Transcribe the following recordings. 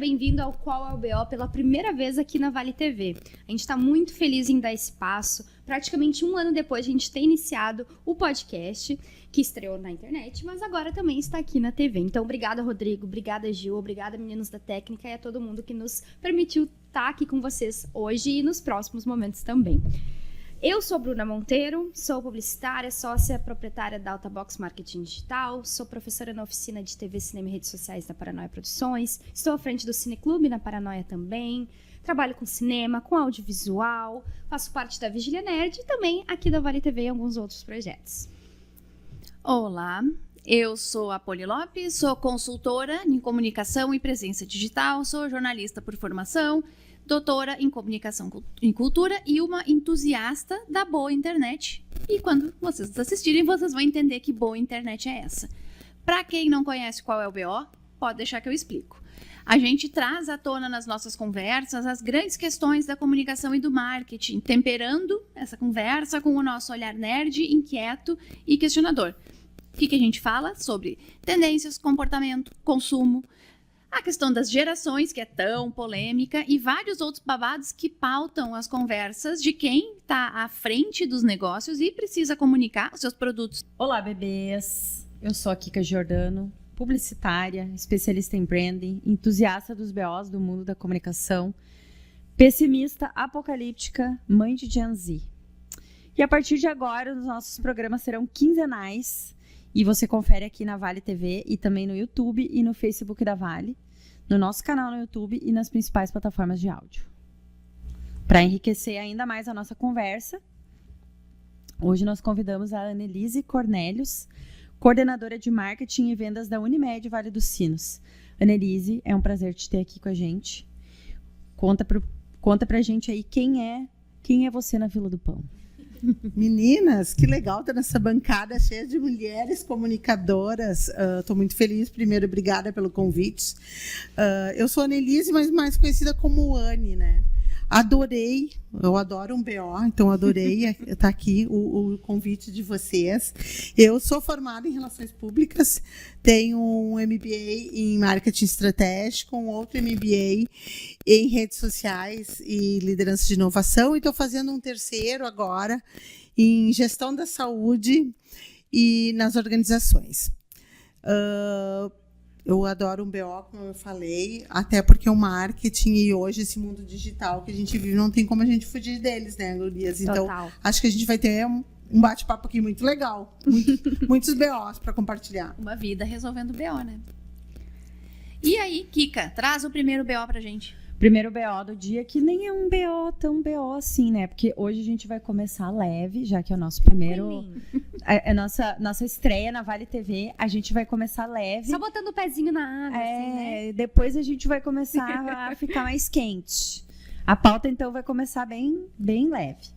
bem-vindo ao Qual é o BO pela primeira vez aqui na Vale TV. A gente está muito feliz em dar espaço. Praticamente um ano depois a gente ter iniciado o podcast, que estreou na internet, mas agora também está aqui na TV. Então, obrigada, Rodrigo, obrigada, Gil, obrigada, meninos da técnica e a todo mundo que nos permitiu estar aqui com vocês hoje e nos próximos momentos também. Eu sou Bruna Monteiro, sou publicitária, sócia proprietária da Altabox Marketing Digital, sou professora na oficina de TV, Cinema e Redes Sociais da Paranoia Produções, estou à frente do Cineclube na Paranoia também, trabalho com cinema, com audiovisual, faço parte da Vigília Nerd e também aqui da Vale TV e alguns outros projetos. Olá, eu sou a Poli Lopes, sou consultora em comunicação e presença digital, sou jornalista por formação, doutora em comunicação e cultura e uma entusiasta da boa internet. E quando vocês assistirem, vocês vão entender que boa internet é essa. Para quem não conhece qual é o BO, pode deixar que eu explico. A gente traz à tona nas nossas conversas as grandes questões da comunicação e do marketing, temperando essa conversa com o nosso olhar nerd, inquieto e questionador. O que a gente fala? Sobre tendências, comportamento, consumo, a questão das gerações, que é tão polêmica, e vários outros babados que pautam as conversas de quem está à frente dos negócios e precisa comunicar os seus produtos. Olá, bebês! Eu sou a Kika Giordano, publicitária, especialista em branding, entusiasta dos BOs do mundo da comunicação, pessimista apocalíptica, mãe de Gen Z. E a partir de agora, os nossos programas serão quinzenais, e você confere aqui na Vale TV e também no YouTube e no Facebook da Vale, no nosso canal no YouTube e nas principais plataformas de áudio. Para enriquecer ainda mais a nossa conversa, hoje nós convidamos a Annelise Cornelius, coordenadora de marketing e vendas da Unimed Vale dos Sinos. Annelise, é um prazer te ter aqui com a gente. Conta pra gente aí quem é você na fila do pão. Meninas, que legal estar nessa bancada cheia de mulheres comunicadoras. Estou muito feliz. Primeiro, obrigada pelo convite. Eu sou a Annelise, mas mais conhecida como Anne, né? Eu adoro um BO, então adorei estar aqui o convite de vocês. Eu sou formada em Relações Públicas, tenho um MBA em Marketing Estratégico, um outro MBA em Redes Sociais e Liderança de Inovação, e estou fazendo um terceiro agora em Gestão da Saúde e nas organizações. Eu adoro um BO, como eu falei, até porque o marketing e hoje esse mundo digital que a gente vive, não tem como a gente fugir deles, né, Gurias? Então, acho que a gente vai ter um bate-papo aqui muito legal. Muitos BOs para compartilhar. Uma vida resolvendo BO, né? E aí, Kika, traz o primeiro BO pra gente. Primeiro BO do dia, que nem é um BO tão BO assim, né? Porque hoje a gente vai começar leve, já que é o nosso primeiro... É nossa estreia na Vale TV, a gente vai começar leve. Só botando o pezinho na água, assim, né? Depois a gente vai começar a ficar mais quente. A pauta, então, vai começar bem, bem leve.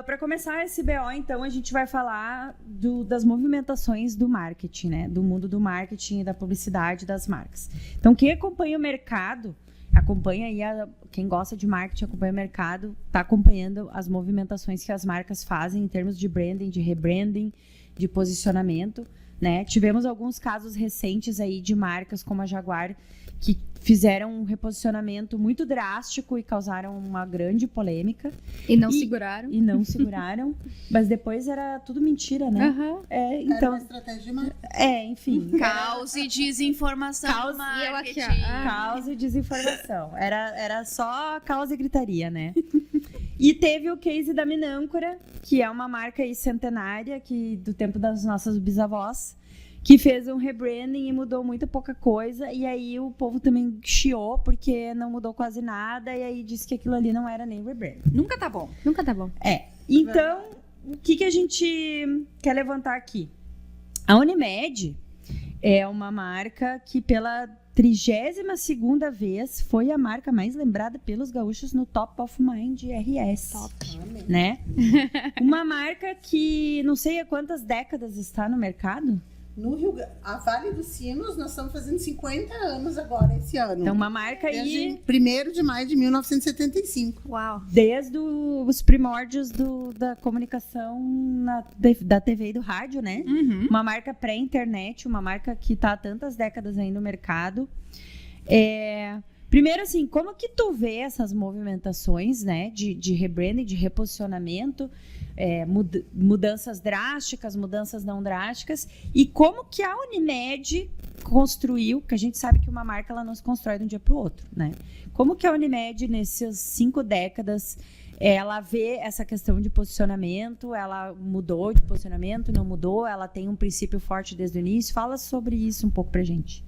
Para começar esse BO, então, a gente vai falar das movimentações do marketing, né? Do mundo do marketing e da publicidade das marcas. Então, quem acompanha o mercado... Acompanha aí, quem gosta de marketing, acompanha o mercado, está acompanhando as movimentações que as marcas fazem em termos de branding, de rebranding, de posicionamento, né? Tivemos alguns casos recentes aí de marcas como a Jaguar, que fizeram um reposicionamento muito drástico e causaram uma grande polêmica. E não seguraram. E não seguraram. Mas depois era tudo mentira, né? Uhum. Então, era uma estratégia de marketing. Enfim. Caos e desinformação. Caos e desinformação. Era só caos e gritaria, né? E teve o case da Minâncora, que é uma marca aí centenária, que, do tempo das nossas bisavós, que fez um rebranding e mudou muito pouca coisa, e aí o povo também chiou, porque não mudou quase nada, e aí disse que aquilo ali não era nem rebranding. Nunca tá bom. Nunca tá bom. Então, o que a gente quer levantar aqui? A Unimed é uma marca que pela 32ª vez foi a marca mais lembrada pelos gaúchos no Top of Mind RS. Top. Né? Uma marca que não sei há quantas décadas está no mercado. No Rio, a Vale dos Sinos, nós estamos fazendo 50 anos agora, esse ano. Então, uma marca aí... 1º de maio de 1975. Uau! Desde os primórdios da comunicação da TV e do rádio, né? Uhum. Uma marca pré-internet, uma marca que está há tantas décadas aí no mercado. Primeiro, assim, como que tu vê essas movimentações, né, de rebranding, de reposicionamento, mudanças drásticas, mudanças não drásticas, e como que a Unimed construiu, que a gente sabe que uma marca ela não se constrói de um dia para o outro, né? Como que a Unimed, nessas 5 décadas, ela vê essa questão de posicionamento, ela mudou de posicionamento, não mudou, ela tem um princípio forte desde o início? Fala sobre isso um pouco pra gente.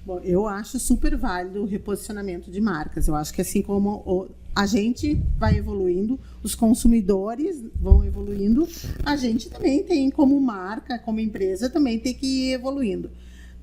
Bom, eu acho super válido o reposicionamento de marcas. Eu acho que assim como a gente vai evoluindo, os consumidores vão evoluindo, a gente também tem como marca, como empresa, também tem que ir evoluindo.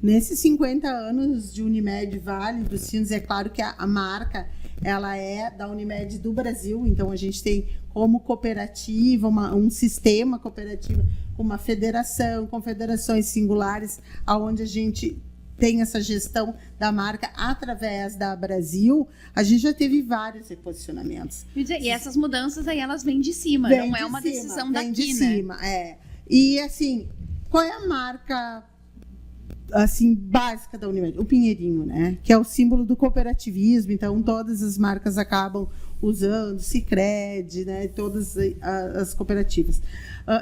Nesses 50 anos de Unimed Vale dos Sinos, é claro que a marca ela é da Unimed do Brasil, então a gente tem como cooperativa, um sistema cooperativo, uma federação, confederações singulares, onde a gente tem essa gestão da marca através da Brasil. A gente já teve vários reposicionamentos. E essas mudanças aí, elas vêm de cima, não é uma decisão daqui, né? Vem de cima, E assim, qual é a marca assim, básica da Unimed? O Pinheirinho, né? Que é o símbolo do cooperativismo, então todas as marcas acabam usando, Sicredi, né? Todas as cooperativas.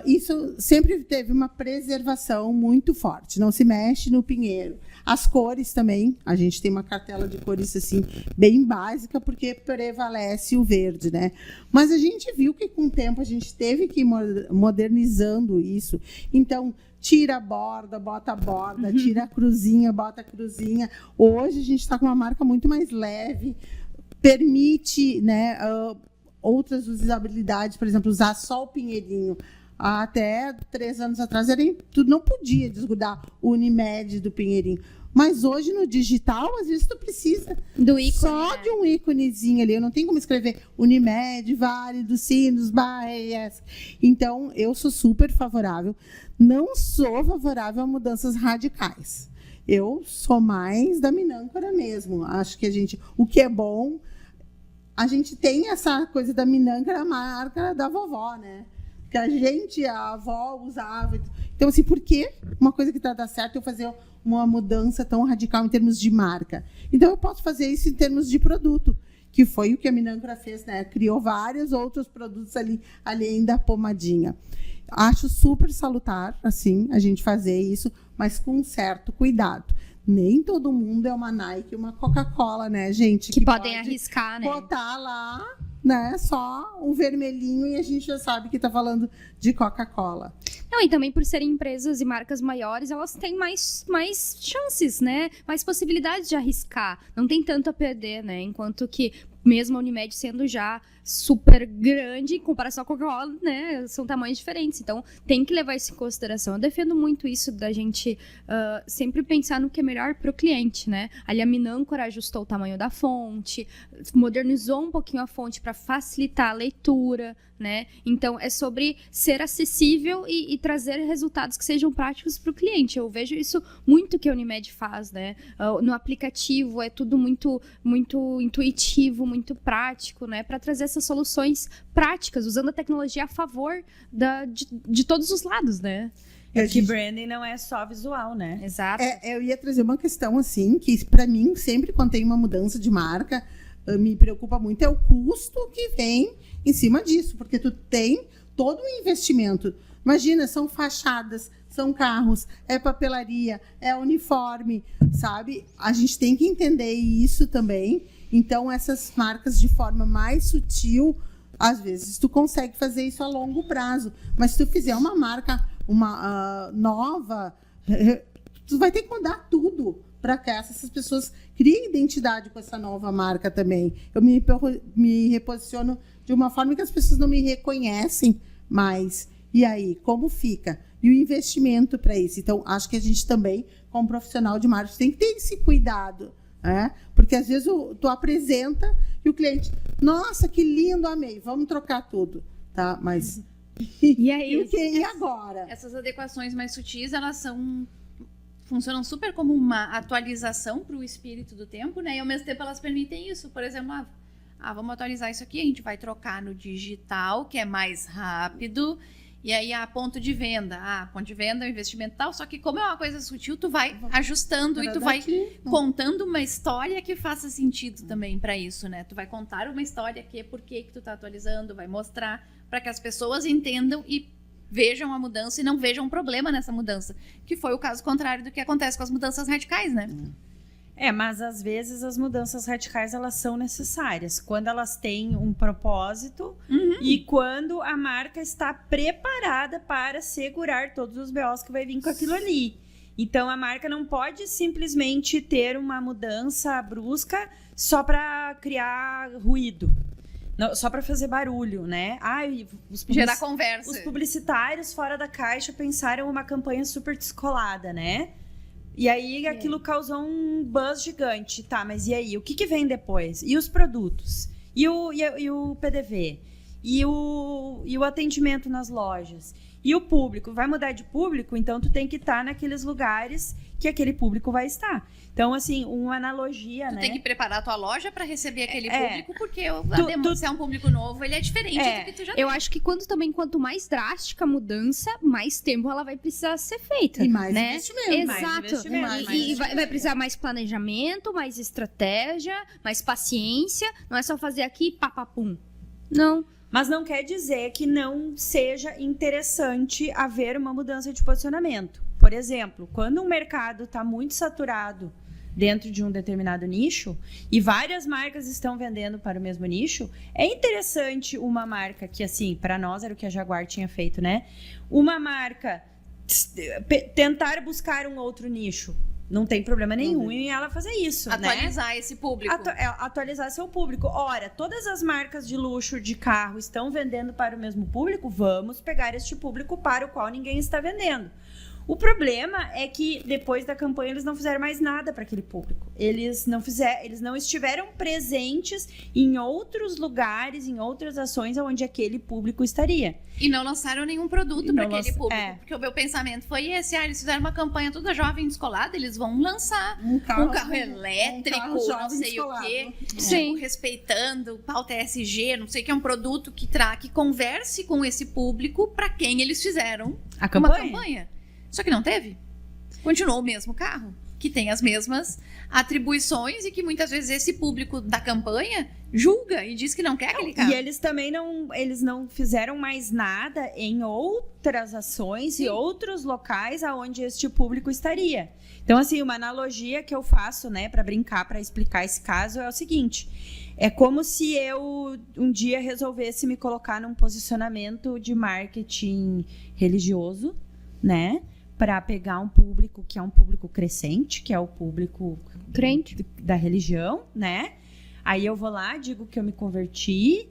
Isso sempre teve uma preservação muito forte, não se mexe no pinheiro. As cores também, a gente tem uma cartela de cores assim, bem básica, porque prevalece o verde, né? Mas a gente viu que com o tempo a gente teve que ir modernizando isso. Então, tira a borda, bota a borda, tira a cruzinha, bota a cruzinha. Hoje a gente está com uma marca muito mais leve, permite, né, outras usabilidades, por exemplo, usar só o pinheirinho. Até 3 anos atrás, tu não podia desgrudar o Unimed do pinheirinho. Mas hoje, no digital, às vezes tu precisa do ícone, só de um íconezinho ali. Eu não tenho como escrever Unimed, Vale dos Sinos, Barreiras. Então, eu sou super favorável. Não sou favorável a mudanças radicais. Eu sou mais da Minâncora mesmo. Acho que o que é bom, a gente tem essa coisa da Minâncora, a marca da vovó, né? Que a avó usava. Então, assim, por que uma coisa que está dando certo eu fazer uma mudança tão radical em termos de marca? Então, eu posso fazer isso em termos de produto, que foi o que a Minâncora fez, né? Criou vários outros produtos ali, além da pomadinha. Acho super salutar, assim, a gente fazer isso, mas com um certo cuidado. Nem todo mundo é uma Nike, uma Coca-Cola, né, gente? Que podem arriscar, né? Botar lá, né, só um vermelhinho e a gente já sabe que tá falando de Coca-Cola. Não, e também por serem empresas e marcas maiores, elas têm mais chances, né? Mais possibilidades de arriscar. Não tem tanto a perder, né? Enquanto que, mesmo a Unimed sendo já super grande, em comparação com a Coca-Cola, né? São tamanhos diferentes. Então, tem que levar isso em consideração. Eu defendo muito isso da gente sempre pensar no que é melhor para o cliente, né? Ali a Minâncora ajustou o tamanho da fonte, modernizou um pouquinho a fonte para facilitar a leitura, né? Então, é sobre ser acessível e trazer resultados que sejam práticos para o cliente. Eu vejo isso muito que a Unimed faz, né? No aplicativo é tudo muito, muito intuitivo, muito prático, né? Para trazer essas soluções práticas, usando a tecnologia a favor de todos os lados, né? Que branding não é só visual, né? Exato. Eu ia trazer uma questão, assim, que para mim, sempre quando tem uma mudança de marca, me preocupa muito, é o custo que vem em cima disso, porque tu tem todo um investimento. Imagina, são fachadas, são carros, é papelaria, é uniforme, sabe? A gente tem que entender isso também. Então, essas marcas, de forma mais sutil, às vezes tu consegue fazer isso a longo prazo. Mas se tu fizer uma marca nova, tu vai ter que mudar tudo para que essas pessoas criem identidade com essa nova marca também. Eu me reposiciono de uma forma que as pessoas não me reconhecem mais. E aí, como fica? E o investimento para isso? Então, acho que a gente também, como profissional de marketing, tem que ter esse cuidado. Porque às vezes tu apresenta e o cliente, nossa, que lindo, amei, vamos trocar tudo, tá? Mas e aí? E agora? Essas adequações mais sutis, elas funcionam super como uma atualização para o espírito do tempo, né? E ao mesmo tempo elas permitem isso, por exemplo, vamos atualizar isso aqui, a gente vai trocar no digital, que é mais rápido E aí, ponto de venda. Ponto de venda é um investimento tal. Só que como é uma coisa sutil, tu vai ajustando e tu vai contando uma história que faça sentido também para isso, né? Tu vai contar uma história que é por que tu tá atualizando, vai mostrar para que as pessoas entendam e vejam a mudança e não vejam um problema nessa mudança. Que foi o caso contrário do que acontece com as mudanças radicais, né? Mas às vezes as mudanças radicais elas são necessárias quando elas têm um propósito e quando a marca está preparada para segurar todos os BOs que vai vir com aquilo ali. Então a marca não pode simplesmente ter uma mudança brusca só para criar ruído. Não, só para fazer barulho, né? Gerar conversa. Os publicitários fora da caixa pensaram uma campanha super descolada, né? E aí aquilo causou um buzz gigante. Tá, mas e aí? O que vem depois? E os produtos? E o PDV? E o atendimento nas lojas? E o público? Vai mudar de público? Então tu tem que estar naqueles lugares que aquele público vai estar. Então, assim, uma analogia, tu né? tem que preparar a tua loja para receber aquele público, porque se é um público novo, ele é diferente do que tu já tem. Eu acho que quanto mais drástica a mudança, mais tempo ela vai precisar ser feita. E mais né? investimento. Exato. E vai precisar mais planejamento, mais estratégia, mais paciência. Não é só fazer aqui, papapum. Não. Mas não quer dizer que não seja interessante haver uma mudança de posicionamento. Por exemplo, quando um mercado está muito saturado dentro de um determinado nicho e várias marcas estão vendendo para o mesmo nicho, é interessante uma marca que, assim, para nós era o que a Jaguar tinha feito, né? Uma marca tentar buscar um outro nicho. Não tem problema nenhum em ela fazer isso, atualizar esse público. Atualizar seu público. Ora, todas as marcas de luxo de carro estão vendendo para o mesmo público, vamos pegar este público para o qual ninguém está vendendo. O problema é que depois da campanha eles não fizeram mais nada para aquele público. Eles não estiveram presentes em outros lugares, em outras ações onde aquele público estaria. E não lançaram nenhum produto para aquele público. Porque o meu pensamento foi esse: eles fizeram uma campanha toda jovem descolada, eles vão lançar um carro elétrico, não sei o quê, tipo, respeitando pauta ESG, não sei o que, é um produto que converse com esse público para quem eles fizeram uma campanha. Só que não teve. Continuou o mesmo carro, que tem as mesmas atribuições e que muitas vezes esse público da campanha julga e diz que não quer aquele carro. E eles também não fizeram mais nada em outras ações e outros locais aonde este público estaria. Então, assim, uma analogia que eu faço, né, para brincar, para explicar esse caso é o seguinte: é como se eu um dia resolvesse me colocar num posicionamento de marketing religioso, né? Para pegar um público que é um público crescente, que é o público crente da religião, né? Aí eu vou lá, digo que eu me converti,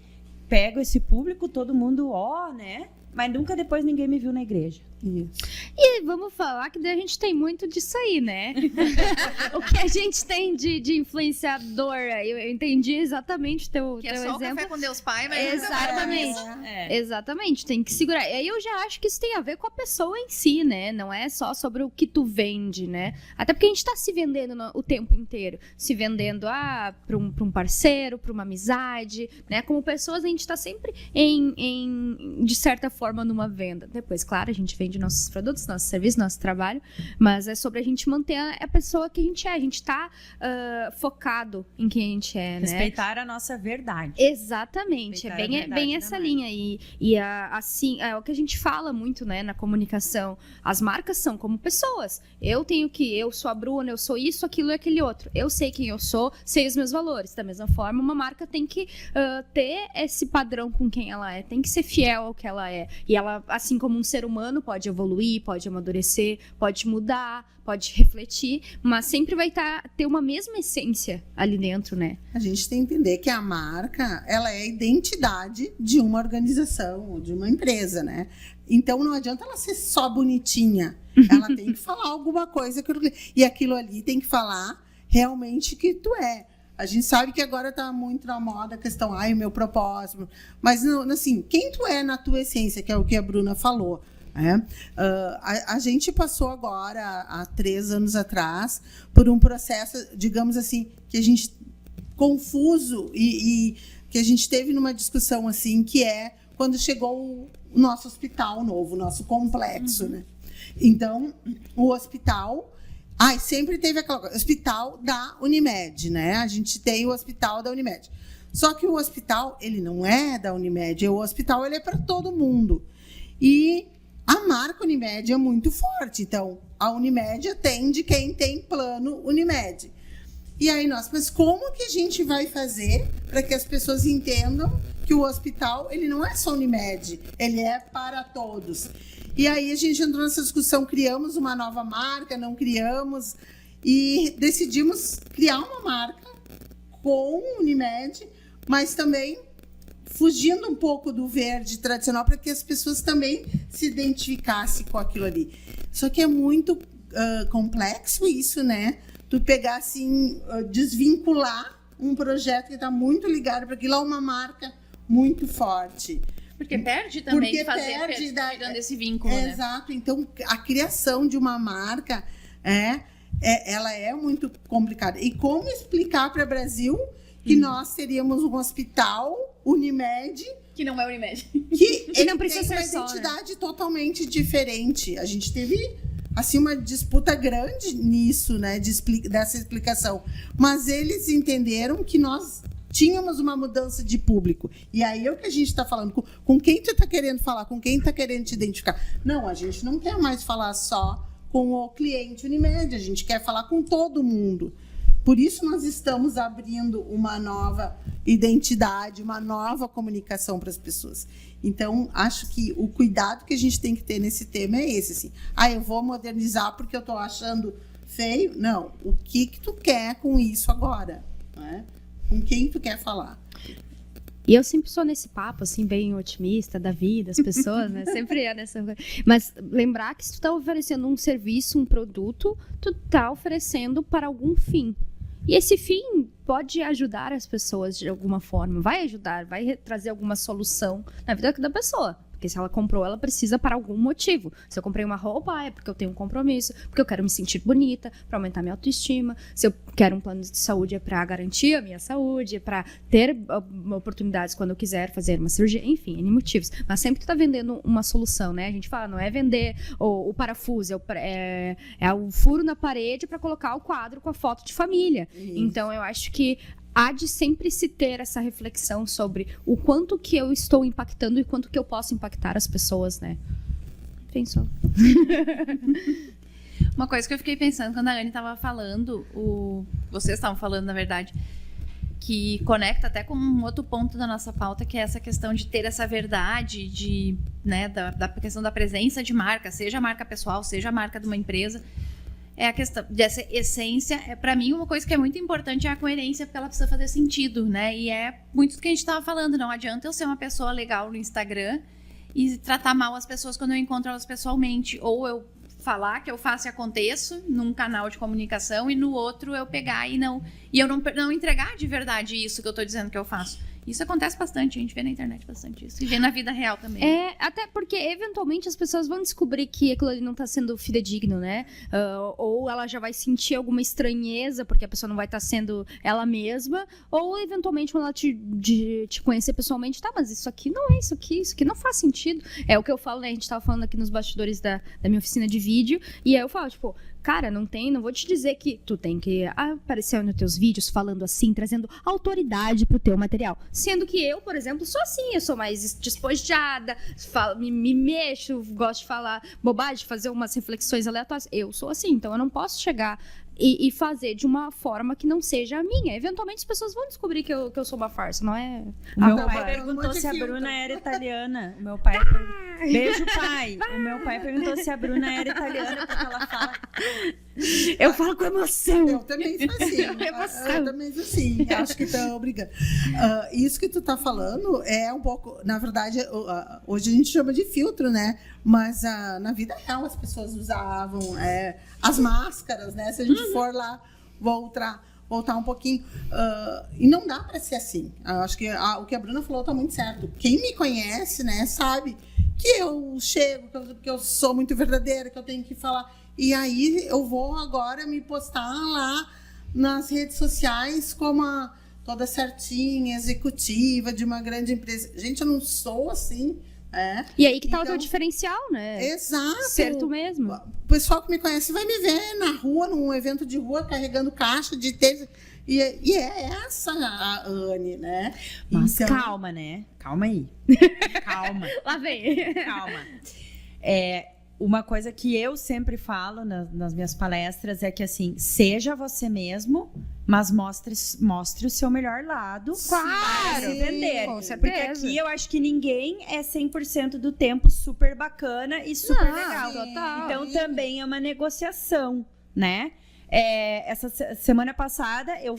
pego esse público, todo mundo, né? Mas nunca depois ninguém me viu na igreja. Isso. E vamos falar que a gente tem muito disso aí, né? O que a gente tem de influenciador. Eu entendi exatamente o teu é só exemplo. O café com Deus Pai, mas exatamente. Exatamente, tem que segurar. E aí eu já acho que isso tem a ver com a pessoa em si, né? Não é só sobre o que tu vende, né? Até porque a gente tá se vendendo o tempo inteiro. Se vendendo para um parceiro, para uma amizade, né? Como pessoas, a gente tá sempre de certa forma numa venda. Depois, claro, a gente vende nossos produtos, nosso serviço, nosso trabalho, mas é sobre a gente manter a pessoa que a gente é. A gente tá focado em quem a gente é, né? Respeitar a nossa verdade. Exatamente, é bem essa linha. Assim, é o que a gente fala muito, né, na comunicação. As marcas são como pessoas. Eu sou a Bruna, eu sou isso, aquilo e aquele outro. Eu sei quem eu sou, sei os meus valores. Da mesma forma, uma marca tem que ter esse padrão com quem ela é, tem que ser fiel ao que ela é. E ela, assim como um ser humano, pode evoluir, pode amadurecer, pode mudar, pode refletir, mas sempre vai ter uma mesma essência ali dentro, né? A gente tem que entender que a marca, ela é a identidade de uma organização, de uma empresa, né? Então não adianta ela ser só bonitinha, ela tem que falar alguma coisa, e aquilo ali tem que falar realmente que tu é. A gente sabe que agora está muito na moda a questão, o meu propósito, mas assim, quem tu é na tua essência, que é o que a Bruna falou. A gente passou agora, há 3 anos atrás, por um processo, digamos assim, que a gente confuso e que a gente teve numa discussão assim, que é quando chegou o nosso hospital novo, o nosso complexo, né? Então, o hospital... sempre teve aquela coisa, hospital da Unimed, né? A gente tem o hospital da Unimed. Só que o hospital, ele não é da Unimed, o hospital ele é para todo mundo. E a marca Unimed é muito forte, então a Unimed atende quem tem plano Unimed. E aí mas como que a gente vai fazer para que as pessoas entendam que o hospital, ele não é só Unimed, ele é para todos? E aí a gente entrou nessa discussão, criamos uma nova marca, não criamos, e decidimos criar uma marca com Unimed, mas também fugindo um pouco do verde tradicional para que as pessoas também se identificassem com aquilo ali. Só que é muito complexo isso, né? Tu pegar assim, desvincular um projeto que está muito ligado para aquilo, é uma marca muito forte. Porque perde também cuidando desse vínculo, né? Exato. Então, a criação de uma marca ela é muito complicada. E como explicar para o Brasil que nós teríamos um hospital Unimed... Que não é Unimed. Que ele não precisa tem ser uma só, identidade totalmente diferente. A gente teve assim, uma disputa grande nisso, né? Dessa explicação. Mas eles entenderam que nós... tínhamos uma mudança de público. E aí é o que a gente está falando. Com quem tu está querendo falar? Com quem está querendo te identificar? Não, a gente não quer mais falar só com o cliente Unimed. A gente quer falar com todo mundo. Por isso nós estamos abrindo uma nova identidade, uma nova comunicação para as pessoas. Então, acho que o cuidado que a gente tem que ter nesse tema é esse. Assim. Eu vou modernizar porque eu estou achando feio? Não. O que tu quer com isso agora? Né? Com quem tu quer falar? E eu sempre sou nesse papo, assim, bem otimista da vida, as pessoas, né? Sempre é nessa... Mas lembrar que se tu tá oferecendo um serviço, um produto, tu tá oferecendo para algum fim. E esse fim pode ajudar as pessoas de alguma forma. Vai ajudar, vai trazer alguma solução na vida da pessoa. Porque se ela comprou, ela precisa para algum motivo. Se eu comprei uma roupa, é porque eu tenho um compromisso, porque eu quero me sentir bonita, para aumentar minha autoestima. Se eu quero um plano de saúde, é para garantir a minha saúde, é para ter oportunidades quando eu quiser fazer uma cirurgia, enfim, N motivos. Mas sempre que tu tá vendendo uma solução, né? A gente fala, não é vender o parafuso, é o furo na parede para colocar o quadro com a foto de família. Isso. Então, eu acho que há de sempre se ter essa reflexão sobre o quanto que eu estou impactando e quanto que eu posso impactar as pessoas, né? Pensou. Uma coisa que eu fiquei pensando quando a Anne estava falando, vocês estavam falando, na verdade, que conecta até com um outro ponto da nossa pauta, que é essa questão de ter essa verdade, né, da questão da presença de marca, seja a marca pessoal, seja a marca de uma empresa. É a questão dessa essência. Para mim, uma coisa que é muito importante é a coerência, porque ela precisa fazer sentido, né? E é muito do que a gente estava falando. Não adianta eu ser uma pessoa legal no Instagram e tratar mal as pessoas quando eu encontro elas pessoalmente. Ou eu falar que eu faço e aconteço num canal de comunicação e no outro eu pegar e eu não entregar de verdade isso que eu estou dizendo que eu faço. Isso acontece bastante, a gente vê na internet bastante isso. E vê na vida real também. Até porque, eventualmente, as pessoas vão descobrir que aquilo ali não está sendo fidedigno, né? Ou ela já vai sentir alguma estranheza, porque a pessoa não vai estar sendo ela mesma. Ou, eventualmente, quando ela te conhecer pessoalmente, tá, mas isso aqui não é isso aqui não faz sentido. É o que eu falo, né? A gente estava falando aqui nos bastidores da minha oficina de vídeo. E aí eu falo, tipo... Cara, não vou te dizer que tu tem que aparecer nos teus vídeos falando assim, trazendo autoridade pro teu material. Sendo que eu, por exemplo, sou assim, eu sou mais despojada, me mexo, gosto de falar bobagem, fazer umas reflexões aleatórias. Eu sou assim, então eu não posso chegar e fazer de uma forma que não seja a minha. Eventualmente as pessoas vão descobrir que eu sou uma farsa, não é? O meu pai perguntou se a Bruna era italiana. O meu pai... Beijo, pai. O meu pai perguntou se a Bruna era italiana, porque ela fala... Eu falo com emoção. Eu também sou assim. Eu também sou assim. Acho que estão brigando. Isso que tu tá falando é um pouco... Na verdade, hoje a gente chama de filtro, né? Mas na vida real as pessoas usavam as máscaras, né? Se a gente for lá voltar um pouquinho. E não dá para ser assim. Eu acho que o que a Bruna falou tá muito certo. Quem me conhece, né, sabe que eu chego, que eu sou muito verdadeira, que eu tenho que falar. E aí eu vou agora me postar lá nas redes sociais como toda certinha, executiva de uma grande empresa. Gente, eu não sou assim, E aí que tá o Então, teu diferencial, né? Exato. Ser tu mesmo. O pessoal que me conhece vai me ver na rua, num evento de rua, carregando caixa de tênis. E é essa a Anne, né? Mas Então, calma, né? Calma aí. Calma. Lá vem. Calma. Uma coisa que eu sempre falo nas minhas palestras é que, assim, seja você mesmo, mas mostre o seu melhor lado. Claro! Para se vender. Com certeza. Porque aqui eu acho que ninguém é 100% do tempo super bacana e super legal. Total. Então, também é uma negociação, né? Essa semana passada, eu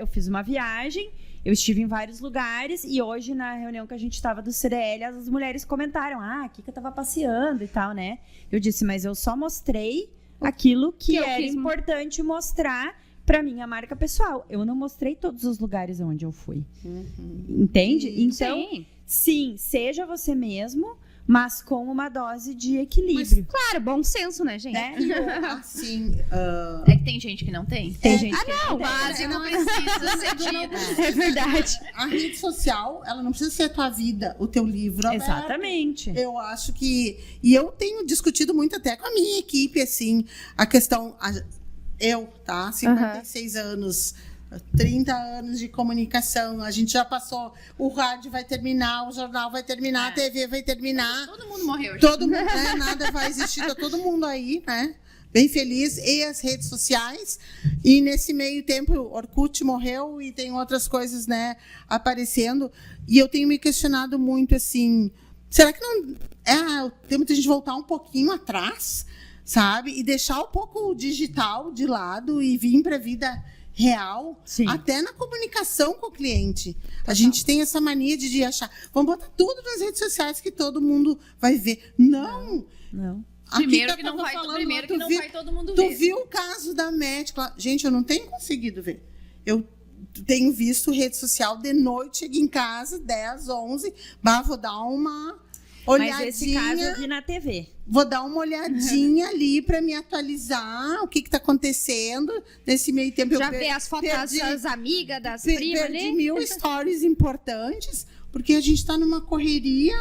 fiz uma viagem. Eu estive em vários lugares e hoje, na reunião que a gente estava do CDL, as mulheres comentaram, aqui que eu estava passeando e tal, né? Eu disse, mas eu só mostrei aquilo que eu era quis importante mostrar para minha pessoal. Eu não mostrei todos os lugares onde eu fui. Entende? Então, sim, seja você mesmo, mas com uma dose de equilíbrio. Claro, bom senso, né, gente? Né? assim, É que tem gente que não tem. Tem gente que não, Base não precisa ser tida. É verdade. a rede social, ela não precisa ser a tua vida, o teu livro aberto. Exatamente. Eu acho que... E eu tenho discutido muito até com a minha equipe, assim, a questão... tá? 56 anos... 30 anos de comunicação, a gente já passou, o rádio vai terminar, o jornal vai terminar, a TV vai terminar. Todo mundo morreu. Todo mundo, né? Nada vai existir, tá todo mundo aí, né? Bem feliz, e as redes sociais, e nesse meio tempo o Orkut morreu e tem outras coisas, né, aparecendo, e eu tenho me questionado muito, assim, será que não é o tempo de a gente voltar um pouquinho atrás, sabe? E deixar um pouco o digital de lado e vir para a vida real, Sim. até na comunicação com o cliente. A gente tem essa mania de achar, vamos botar tudo nas redes sociais que todo mundo vai ver. Não! Primeiro Aqui que não vai, falando, primeiro que tu não vi- vai todo mundo Tu ver. viu o caso da médica? Gente, eu não tenho conseguido ver. Eu tenho visto rede social de noite, chego em casa, 10, 11, vou dar uma olhadinha. Mas esse caso eu vi na TV. Vou dar uma olhadinha ali para me atualizar o que está acontecendo. Nesse meio tempo Já eu vê as fotos das amigas, das primas perdi ali? 1000 stories importantes, porque a gente está numa correria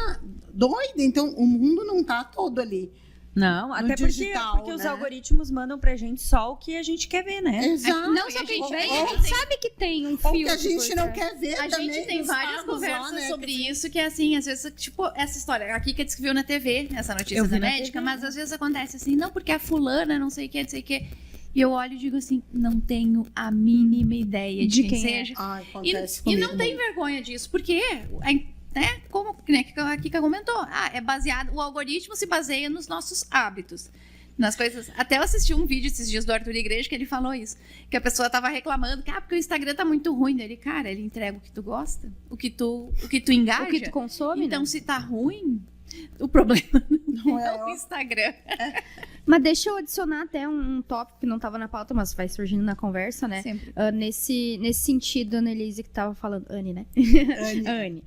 doida, então o mundo não está todo ali. Não, até digital, porque os né? algoritmos mandam pra gente só o que a gente quer ver, né? Exato. Não e só a que a gente gente vê, tem- a gente sabe que tem um Ou filtro. que a gente por não trás. quer ver A também. gente tem nos várias pagos lá, conversas né, sobre que- isso, que é assim, às vezes, tipo, essa história, a Kika disse que viu na TV, essa notícia Eu vi da na médica, TV. mas às vezes acontece assim, não, porque a fulana, não sei o que, não sei o que. E eu olho e digo assim, não tenho a mínima ideia de quem seja. Ai, E, acontece e comigo não tem muito. vergonha disso, porque, né, como né, que a Kika comentou, é baseado, o algoritmo se baseia nos nossos hábitos. Nas coisas. Até eu assisti um vídeo esses dias do Arthur Igreja que ele falou isso. Que a pessoa tava reclamando que, porque o Instagram tá muito ruim. Ele, cara, ele entrega o que tu gosta, o que tu engaja. O que tu consome, Então, né? se tá ruim, o problema não é é o Instagram. Mas deixa eu adicionar até um tópico que não estava na pauta, mas vai surgindo na conversa, né? Sempre. Nesse sentido, Annelise que estava falando, Anne, né? Anne.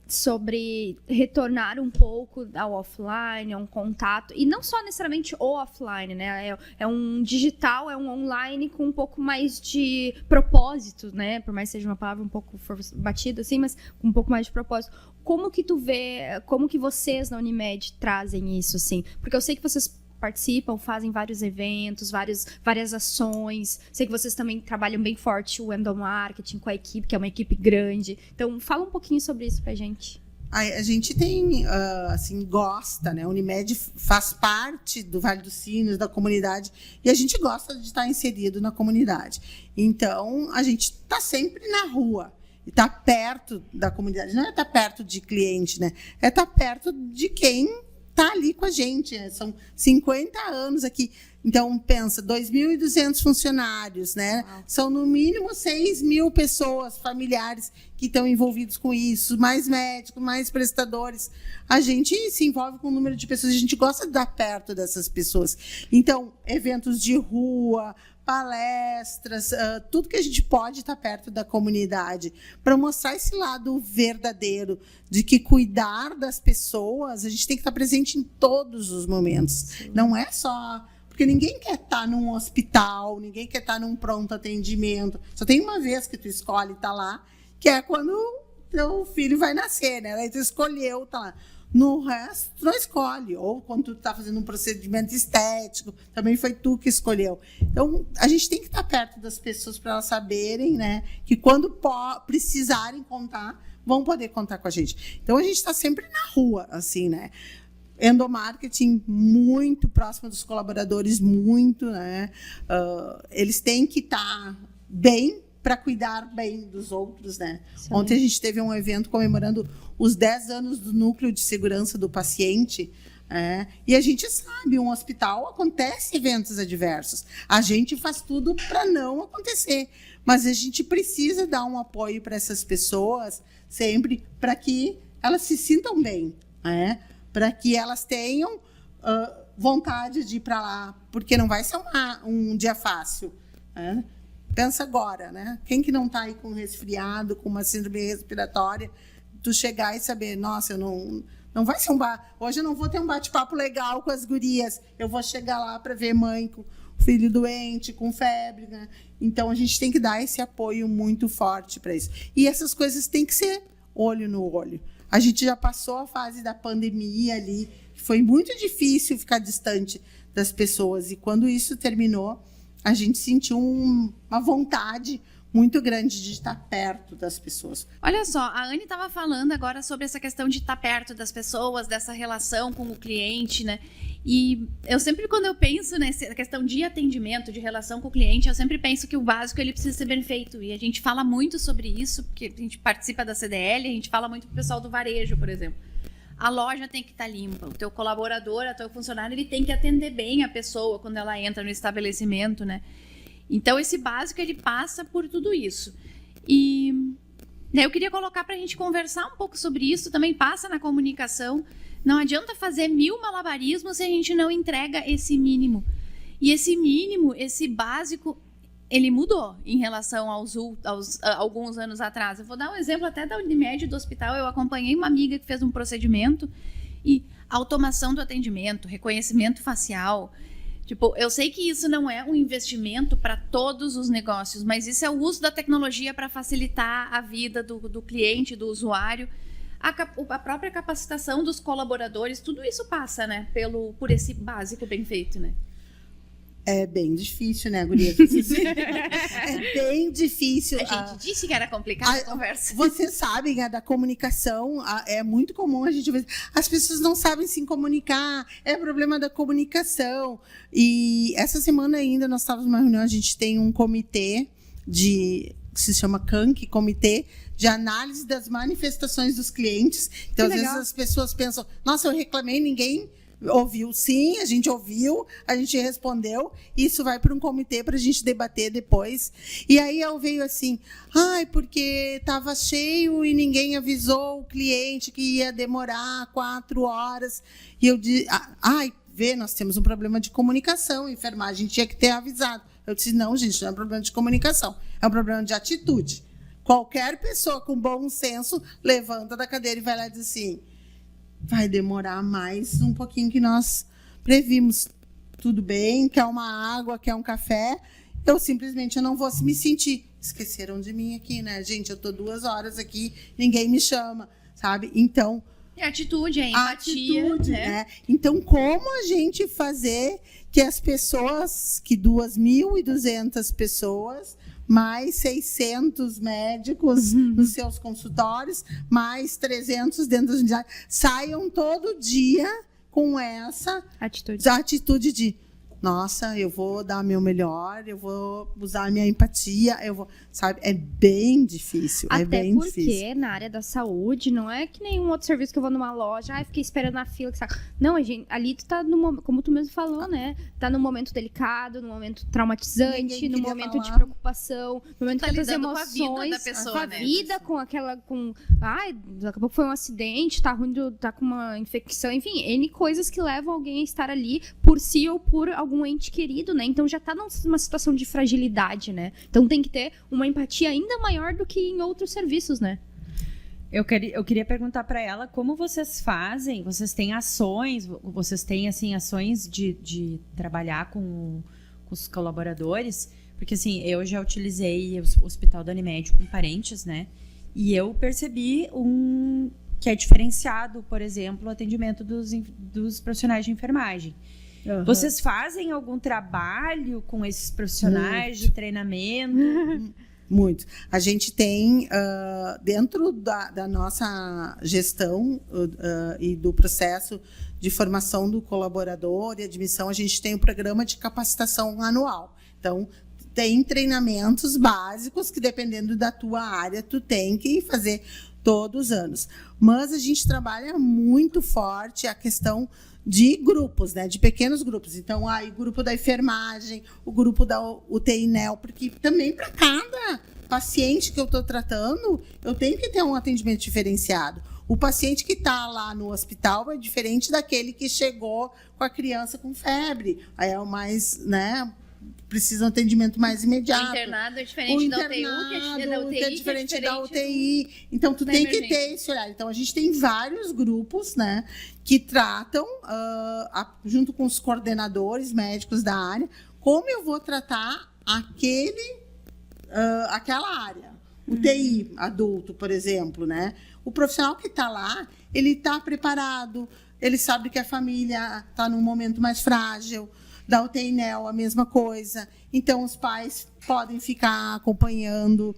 Sobre retornar um pouco ao offline, a um contato. E não só necessariamente o offline, né? É um digital, é um online com um pouco mais de propósito, né? Por mais que seja uma palavra um pouco batida, assim, mas com um pouco mais de propósito. Como que tu vê, como que vocês na Unimed trazem isso, assim? Porque eu sei que vocês participam, fazem vários eventos, várias ações. Sei que vocês também trabalham bem forte o endomarketing com a equipe, que é uma equipe grande. Então, fala um pouquinho sobre isso pra gente. A gente tem, assim, gosta, né? A Unimed faz parte do Vale dos Sinos, da comunidade, e a gente gosta de estar inserido na comunidade. Então, a gente está sempre na rua. Está perto da comunidade, não é estar perto de cliente, né? É estar perto de quem está ali com a gente. São 50 anos aqui. Então, pensa, 2.200 funcionários, né? Uau. São, no mínimo, 6.000 pessoas, familiares, que estão envolvidos com isso, mais médicos, mais prestadores. A gente se envolve com um número de pessoas, a gente gosta de estar perto dessas pessoas. Então, eventos de rua, palestras, tudo que a gente pode estar perto da comunidade, para mostrar esse lado verdadeiro de que cuidar das pessoas, a gente tem que estar presente em todos os momentos. Sim. Não é só... Porque ninguém quer estar num hospital, ninguém quer estar num pronto atendimento. Só tem uma vez que tu escolhe estar lá, que é quando teu filho vai nascer, né? Aí tu escolheu, tá lá. No resto, tu não escolhe. Ou quando tu tá fazendo um procedimento estético, também foi tu que escolheu. Então, a gente tem que estar perto das pessoas para elas saberem, né? Que quando precisarem contar, vão poder contar com a gente. Então, a gente está sempre na rua, assim, né? Endomarketing muito próximo dos colaboradores, muito, né? Eles têm que estar bem para cuidar bem dos outros, né? Sim. Ontem a gente teve um evento comemorando os 10 anos do Núcleo de Segurança do Paciente, e a gente sabe, um hospital acontece eventos adversos. A gente faz tudo para não acontecer, mas a gente precisa dar um apoio para essas pessoas sempre para que elas se sintam bem, né? Para que elas tenham vontade de ir para lá, porque não vai ser um dia fácil, né? Pensa agora, né? Quem que não está aí com resfriado, com uma síndrome respiratória, tu chegar e saber, nossa, não vai ser hoje eu não vou ter um bate-papo legal com as gurias, eu vou chegar lá para ver mãe com filho doente, com febre, né? Então, a gente tem que dar esse apoio muito forte para isso. E essas coisas têm que ser olho no olho. A gente já passou a fase da pandemia ali, foi muito difícil ficar distante das pessoas, e quando isso terminou, a gente sentiu uma vontade muito grande de estar perto das pessoas. Olha só, a Anne estava falando agora sobre essa questão de estar perto das pessoas, dessa relação com o cliente, né? E eu sempre, quando eu penso nessa questão de atendimento, de relação com o cliente, eu sempre penso que o básico ele precisa ser bem feito. E a gente fala muito sobre isso, porque a gente participa da CDL, a gente fala muito pro pessoal do varejo, por exemplo. A loja tem que estar limpa, o teu colaborador, o teu funcionário, ele tem que atender bem a pessoa quando ela entra no estabelecimento, né? Então, esse básico, ele passa por tudo isso. E eu queria colocar para a gente conversar um pouco sobre isso, também passa na comunicação. Não adianta fazer 1000 malabarismos se a gente não entrega esse mínimo. E esse mínimo, esse básico, ele mudou em relação aos alguns anos atrás. Eu vou dar um exemplo até da Unimed, do hospital. Eu acompanhei uma amiga que fez um procedimento e automação do atendimento, reconhecimento facial. Tipo, eu sei que isso não é um investimento para todos os negócios, mas isso é o uso da tecnologia para facilitar a vida do cliente, do usuário. A própria capacitação dos colaboradores, tudo isso passa, né, por esse básico bem feito, né? É bem difícil, né, guria? É bem difícil. A gente disse que era complicada a conversa. Vocês sabem, da comunicação, é muito comum a gente ver. As pessoas não sabem se comunicar, é problema da comunicação. E essa semana ainda nós estávamos numa reunião, a gente tem um comitê que se chama CANC, Comitê de Análise das Manifestações dos Clientes. Então, às vezes as pessoas pensam, nossa, eu reclamei, ninguém ouviu. Sim, a gente ouviu, a gente respondeu, isso vai para um comitê para a gente debater depois. E aí eu veio assim, porque estava cheio e ninguém avisou o cliente que ia demorar 4 horas. E eu disse, nós temos um problema de comunicação, a enfermagem tinha que ter avisado. Eu disse, não, gente, não é um problema de comunicação, é um problema de atitude. Qualquer pessoa com bom senso levanta da cadeira e vai lá e diz assim, vai demorar mais um pouquinho que nós previmos. Tudo bem, quer uma água, quer um café, eu simplesmente não vou me sentir. Esqueceram de mim aqui, né, gente? Eu estou 2 horas aqui, ninguém me chama, sabe? Então... É atitude, é empatia. Atitude, né? Então, como a gente fazer que as pessoas, que 2.200 pessoas... mais 600 médicos nos seus consultórios, mais 300 dentro das unidades, saiam todo dia com essa atitude de, nossa, eu vou dar meu melhor, eu vou usar a minha empatia, sabe? É bem difícil, Até é bem porque difícil. Na área da saúde, não é que nenhum outro serviço que eu vou numa loja, fiquei esperando na fila, que saco. Não, ali tu tá como tu mesmo falou, né? Tá num momento delicado, num momento traumatizante, num momento de preocupação, num momento que as emoções, com a vida da pessoa, com a né? vida, daqui a pouco foi um acidente, tá ruim, tá com uma infecção, enfim, N coisas que levam alguém a estar ali por si ou por algum ente querido, né? Então já tá numa situação de fragilidade, né? Então tem que ter uma empatia ainda maior do que em outros serviços, né? Eu queria perguntar para ela como vocês fazem, vocês têm ações, vocês têm assim, ações de trabalhar com os colaboradores, porque assim, eu já utilizei o hospital da Unimed com parentes, né? E eu percebi que é diferenciado, por exemplo, o atendimento dos profissionais de enfermagem. Uhum. Vocês fazem algum trabalho com esses profissionais de treinamento? Muito. A gente tem, dentro da nossa gestão e do processo de formação do colaborador e admissão, a gente tem o programa de capacitação anual. Então, tem treinamentos básicos que, dependendo da tua área, tu tem que fazer todos os anos. Mas a gente trabalha muito forte a questão de grupos, né, de pequenos grupos. Então, o grupo da enfermagem, o grupo da UTI NEL, porque também para cada paciente que eu estou tratando, eu tenho que ter um atendimento diferenciado. O paciente que está lá no hospital é diferente daquele que chegou com a criança com febre. Aí é o mais, né, precisa de um atendimento mais imediato. O internado é diferente da UTI, que é diferente da UTI. Então, tu tem que ter esse olhar. Então, a gente tem vários grupos, né, que tratam, junto com os coordenadores médicos da área, como eu vou tratar aquela área. UTI adulto, por exemplo, né? O profissional que está lá, ele está preparado, ele sabe que a família está num momento mais frágil. Da UTI NEL, a mesma coisa. Então, os pais podem ficar acompanhando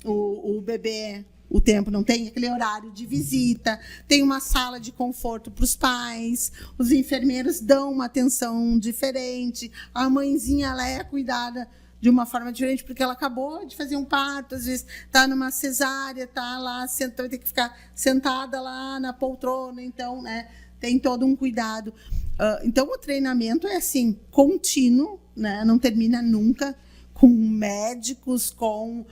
o bebê o tempo, não tem aquele horário de visita, tem uma sala de conforto para os pais, os enfermeiros dão uma atenção diferente, a mãezinha ela é cuidada de uma forma diferente, porque ela acabou de fazer um parto, às vezes está numa cesárea, está lá, vai ter que ficar sentada lá na poltrona, então, né, tem todo um cuidado. Então, o treinamento é assim, contínuo, né? Não termina nunca, com médicos, com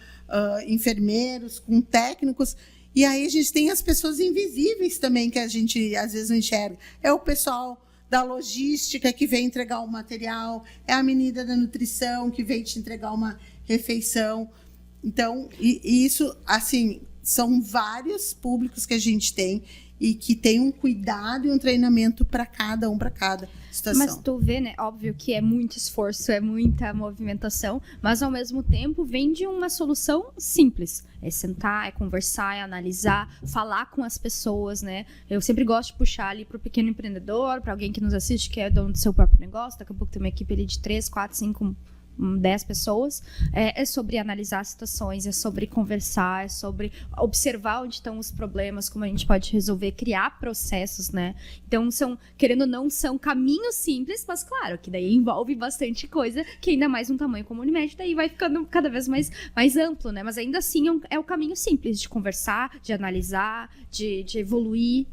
enfermeiros, com técnicos. E aí a gente tem as pessoas invisíveis também, que a gente às vezes não enxerga. É o pessoal da logística que vem entregar o material, é a menina da nutrição que vem te entregar uma refeição. Então, isso, assim, são vários públicos que a gente tem e que tem um cuidado e um treinamento para cada situação. Mas tu vê, né? Óbvio que é muito esforço, é muita movimentação, mas ao mesmo tempo vem de uma solução simples. É sentar, é conversar, é analisar, falar com as pessoas, né? Eu sempre gosto de puxar ali para o pequeno empreendedor, para alguém que nos assiste, que é dono do seu próprio negócio. Daqui a pouco tem uma equipe ali de 3, 4, 5... 10 pessoas, é sobre analisar situações, é sobre conversar, é sobre observar onde estão os problemas, como a gente pode resolver, criar processos, né? Então, querendo ou não, são caminhos simples, mas claro, que daí envolve bastante coisa, que ainda mais um tamanho como o Unimed, daí vai ficando cada vez mais amplo, né? Mas ainda assim é o caminho simples de conversar, de analisar, de evoluir.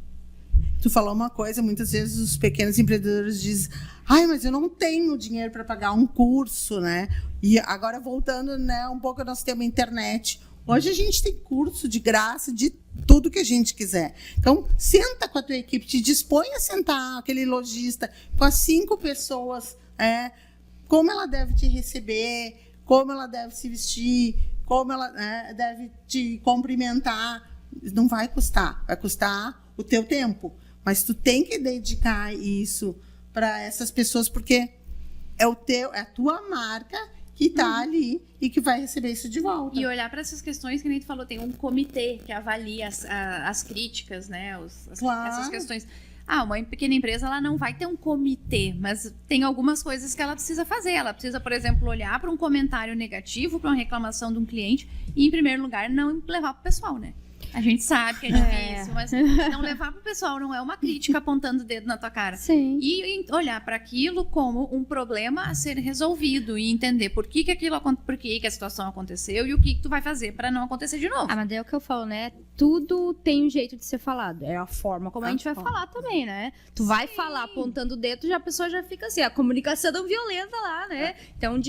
Tu falou uma coisa, muitas vezes os pequenos empreendedores dizem: ai, mas eu não tenho dinheiro para pagar um curso, né? E agora, voltando, né, um pouco ao nosso tema internet. Hoje a gente tem curso de graça de tudo que a gente quiser. Então, senta com a tua equipe, te dispõe a sentar aquele lojista com as 5 pessoas, como ela deve te receber, como ela deve se vestir, como ela deve te cumprimentar. Não vai custar o teu tempo. Mas tu tem que dedicar isso para essas pessoas, porque é a tua marca que está ali e que vai receber isso de volta. E olhar para essas questões, que nem tu falou, tem um comitê que avalia as críticas, né? Claro. Essas questões. Uma pequena empresa, ela não vai ter um comitê, mas tem algumas coisas que ela precisa fazer. Ela precisa, por exemplo, olhar para um comentário negativo, para uma reclamação de um cliente e, em primeiro lugar, não levar para o pessoal, né? A gente sabe que é difícil, mas não levar para o pessoal não é uma crítica apontando o dedo na tua cara. Sim. E olhar para aquilo como um problema a ser resolvido e entender por que a situação aconteceu e o que tu vai fazer para não acontecer de novo. Mas é o que eu falo, né? Tudo tem um jeito de ser falado. É a forma como a gente vai falar também, né? Tu vai falar apontando o dedo, a pessoa já fica assim, a comunicação não violenta lá, né? Então,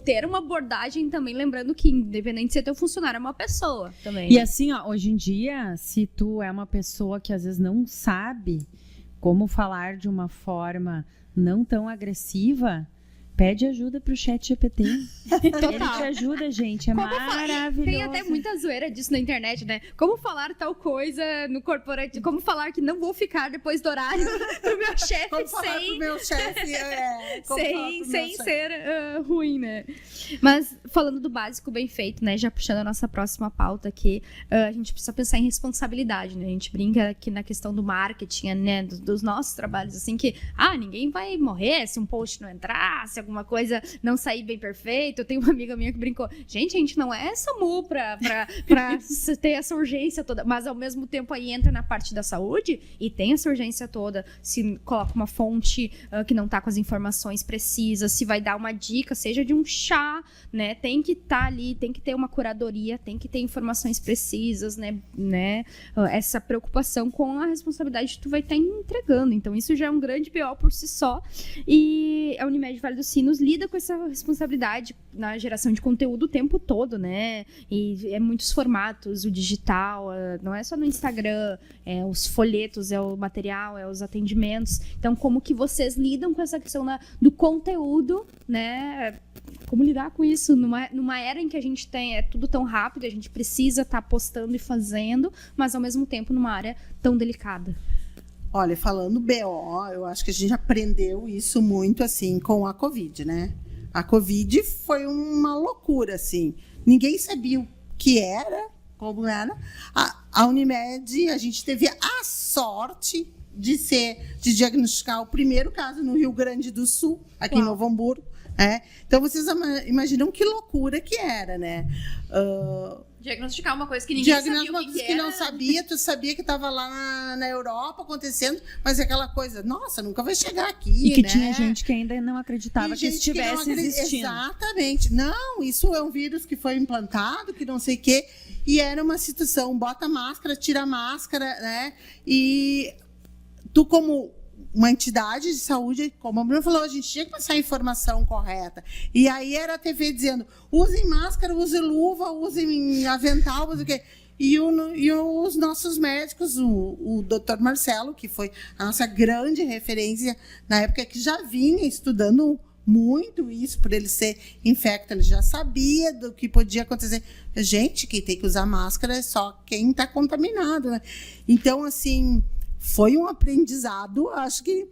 ter uma abordagem também, lembrando que independente de ser teu funcionário, é uma pessoa também. E assim, hoje em dia, se tu é uma pessoa que às vezes não sabe como falar de uma forma não tão agressiva, Pede ajuda pro ChatGPT. Ele te ajuda, gente. É maravilhoso. Tem até muita zoeira disso na internet, né? Como falar tal coisa no corporativo, como falar que não vou ficar depois do horário pro meu chefe Como falar pro meu chefe, sem ser ruim, né? Mas falando do básico bem feito, né? Já puxando a nossa próxima pauta aqui, a gente precisa pensar em responsabilidade, né? A gente brinca aqui na questão do marketing, né? Dos nossos trabalhos, assim, que ninguém vai morrer se um post não entrar, se alguma coisa não sair bem perfeito. Eu tenho uma amiga minha que brincou, gente, a gente não é SAMU pra ter essa urgência toda, mas ao mesmo tempo aí entra na parte da saúde e tem essa urgência toda, se coloca uma fonte que não tá com as informações precisas, se vai dar uma dica, seja de um chá, né, tem que estar ali, tem que ter uma curadoria, tem que ter informações precisas, né, essa preocupação com a responsabilidade que tu vai estar entregando, então isso já é um grande BO por si só, e a Unimed Vale dos Sinos lida com essa responsabilidade na geração de conteúdo o tempo todo, né? E é muitos formatos, o digital, não é só no Instagram, os folhetos, é o material, é os atendimentos. Então, como que vocês lidam com essa questão do conteúdo, né? Como lidar com isso numa era em que a gente tem tudo tão rápido, a gente precisa estar postando e fazendo, mas ao mesmo tempo numa área tão delicada. Olha, falando BO, eu acho que a gente aprendeu isso muito, assim, com a Covid, né? A Covid foi uma loucura, assim. Ninguém sabia o que era, como era. A Unimed, a gente teve a sorte de diagnosticar o primeiro caso no Rio Grande do Sul, aqui em Novo Hamburgo. Então, vocês imaginam que loucura que era, né? Diagnosticar uma coisa que ninguém sabia o que era. Não sabia, tu sabia que estava lá na Europa acontecendo, mas aquela coisa, nossa, nunca vai chegar aqui, e que né? tinha gente que ainda não acreditava que estivesse existindo. Exatamente. Não, isso é um vírus que foi implantado, que não sei o quê, e era uma situação, bota a máscara, tira a máscara, né? E tu, como uma entidade de saúde, como a Bruna falou, a gente tinha que passar a informação correta. E aí era a TV dizendo, usem máscara, usem luva, usem avental, não sei o quê. E os nossos médicos, o doutor Marcelo, que foi a nossa grande referência na época, que já vinha estudando muito isso, por ele ser infecto, ele já sabia do que podia acontecer. Gente, quem tem que usar máscara é só quem está contaminado, né? Então, assim, foi um aprendizado, acho que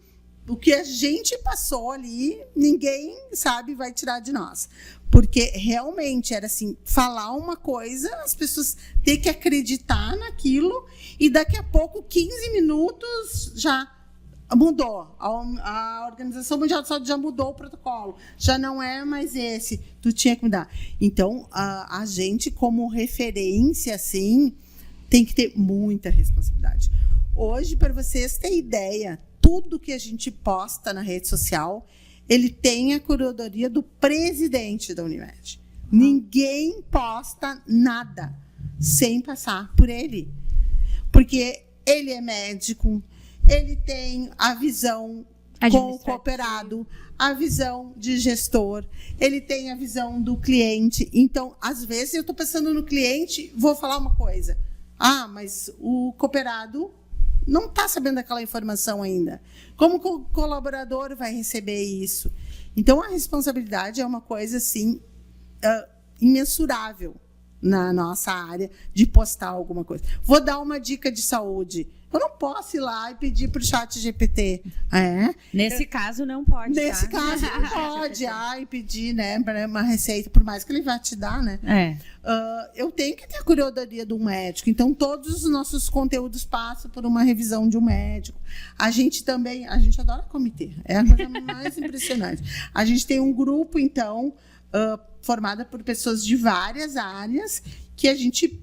o que a gente passou ali, ninguém sabe, vai tirar de nós. Porque realmente era assim, falar uma coisa, as pessoas têm que acreditar naquilo, e daqui a pouco, 15 minutos, já mudou. A Organização Mundial de Saúde já mudou o protocolo. Já não é mais esse. Tu tinha que mudar. Então, a gente, como referência, assim, tem que ter muita responsabilidade. Hoje, para vocês terem ideia, tudo que a gente posta na rede social, ele tem a curadoria do presidente da Unimed. Ninguém posta nada sem passar por ele. Porque ele é médico, ele tem a visão com o cooperado, a visão de gestor, ele tem a visão do cliente. Então, às vezes, eu estou pensando no cliente, vou falar uma coisa. Mas o cooperado não está sabendo daquela informação ainda. Como que o colaborador vai receber isso? Então, a responsabilidade é uma coisa, assim, imensurável na nossa área de postar alguma coisa. Vou dar uma dica de saúde. Eu não posso ir lá e pedir para o ChatGPT. Nesse caso, não pode. Nesse caso, não pode. E pedir, né, uma receita, por mais que ele vá te dar, né? Eu tenho que ter a curadoria do médico. Então, todos os nossos conteúdos passam por uma revisão de um médico. A gente adora comitê. É a coisa mais impressionante. A gente tem um grupo, então, formado por pessoas de várias áreas, que a gente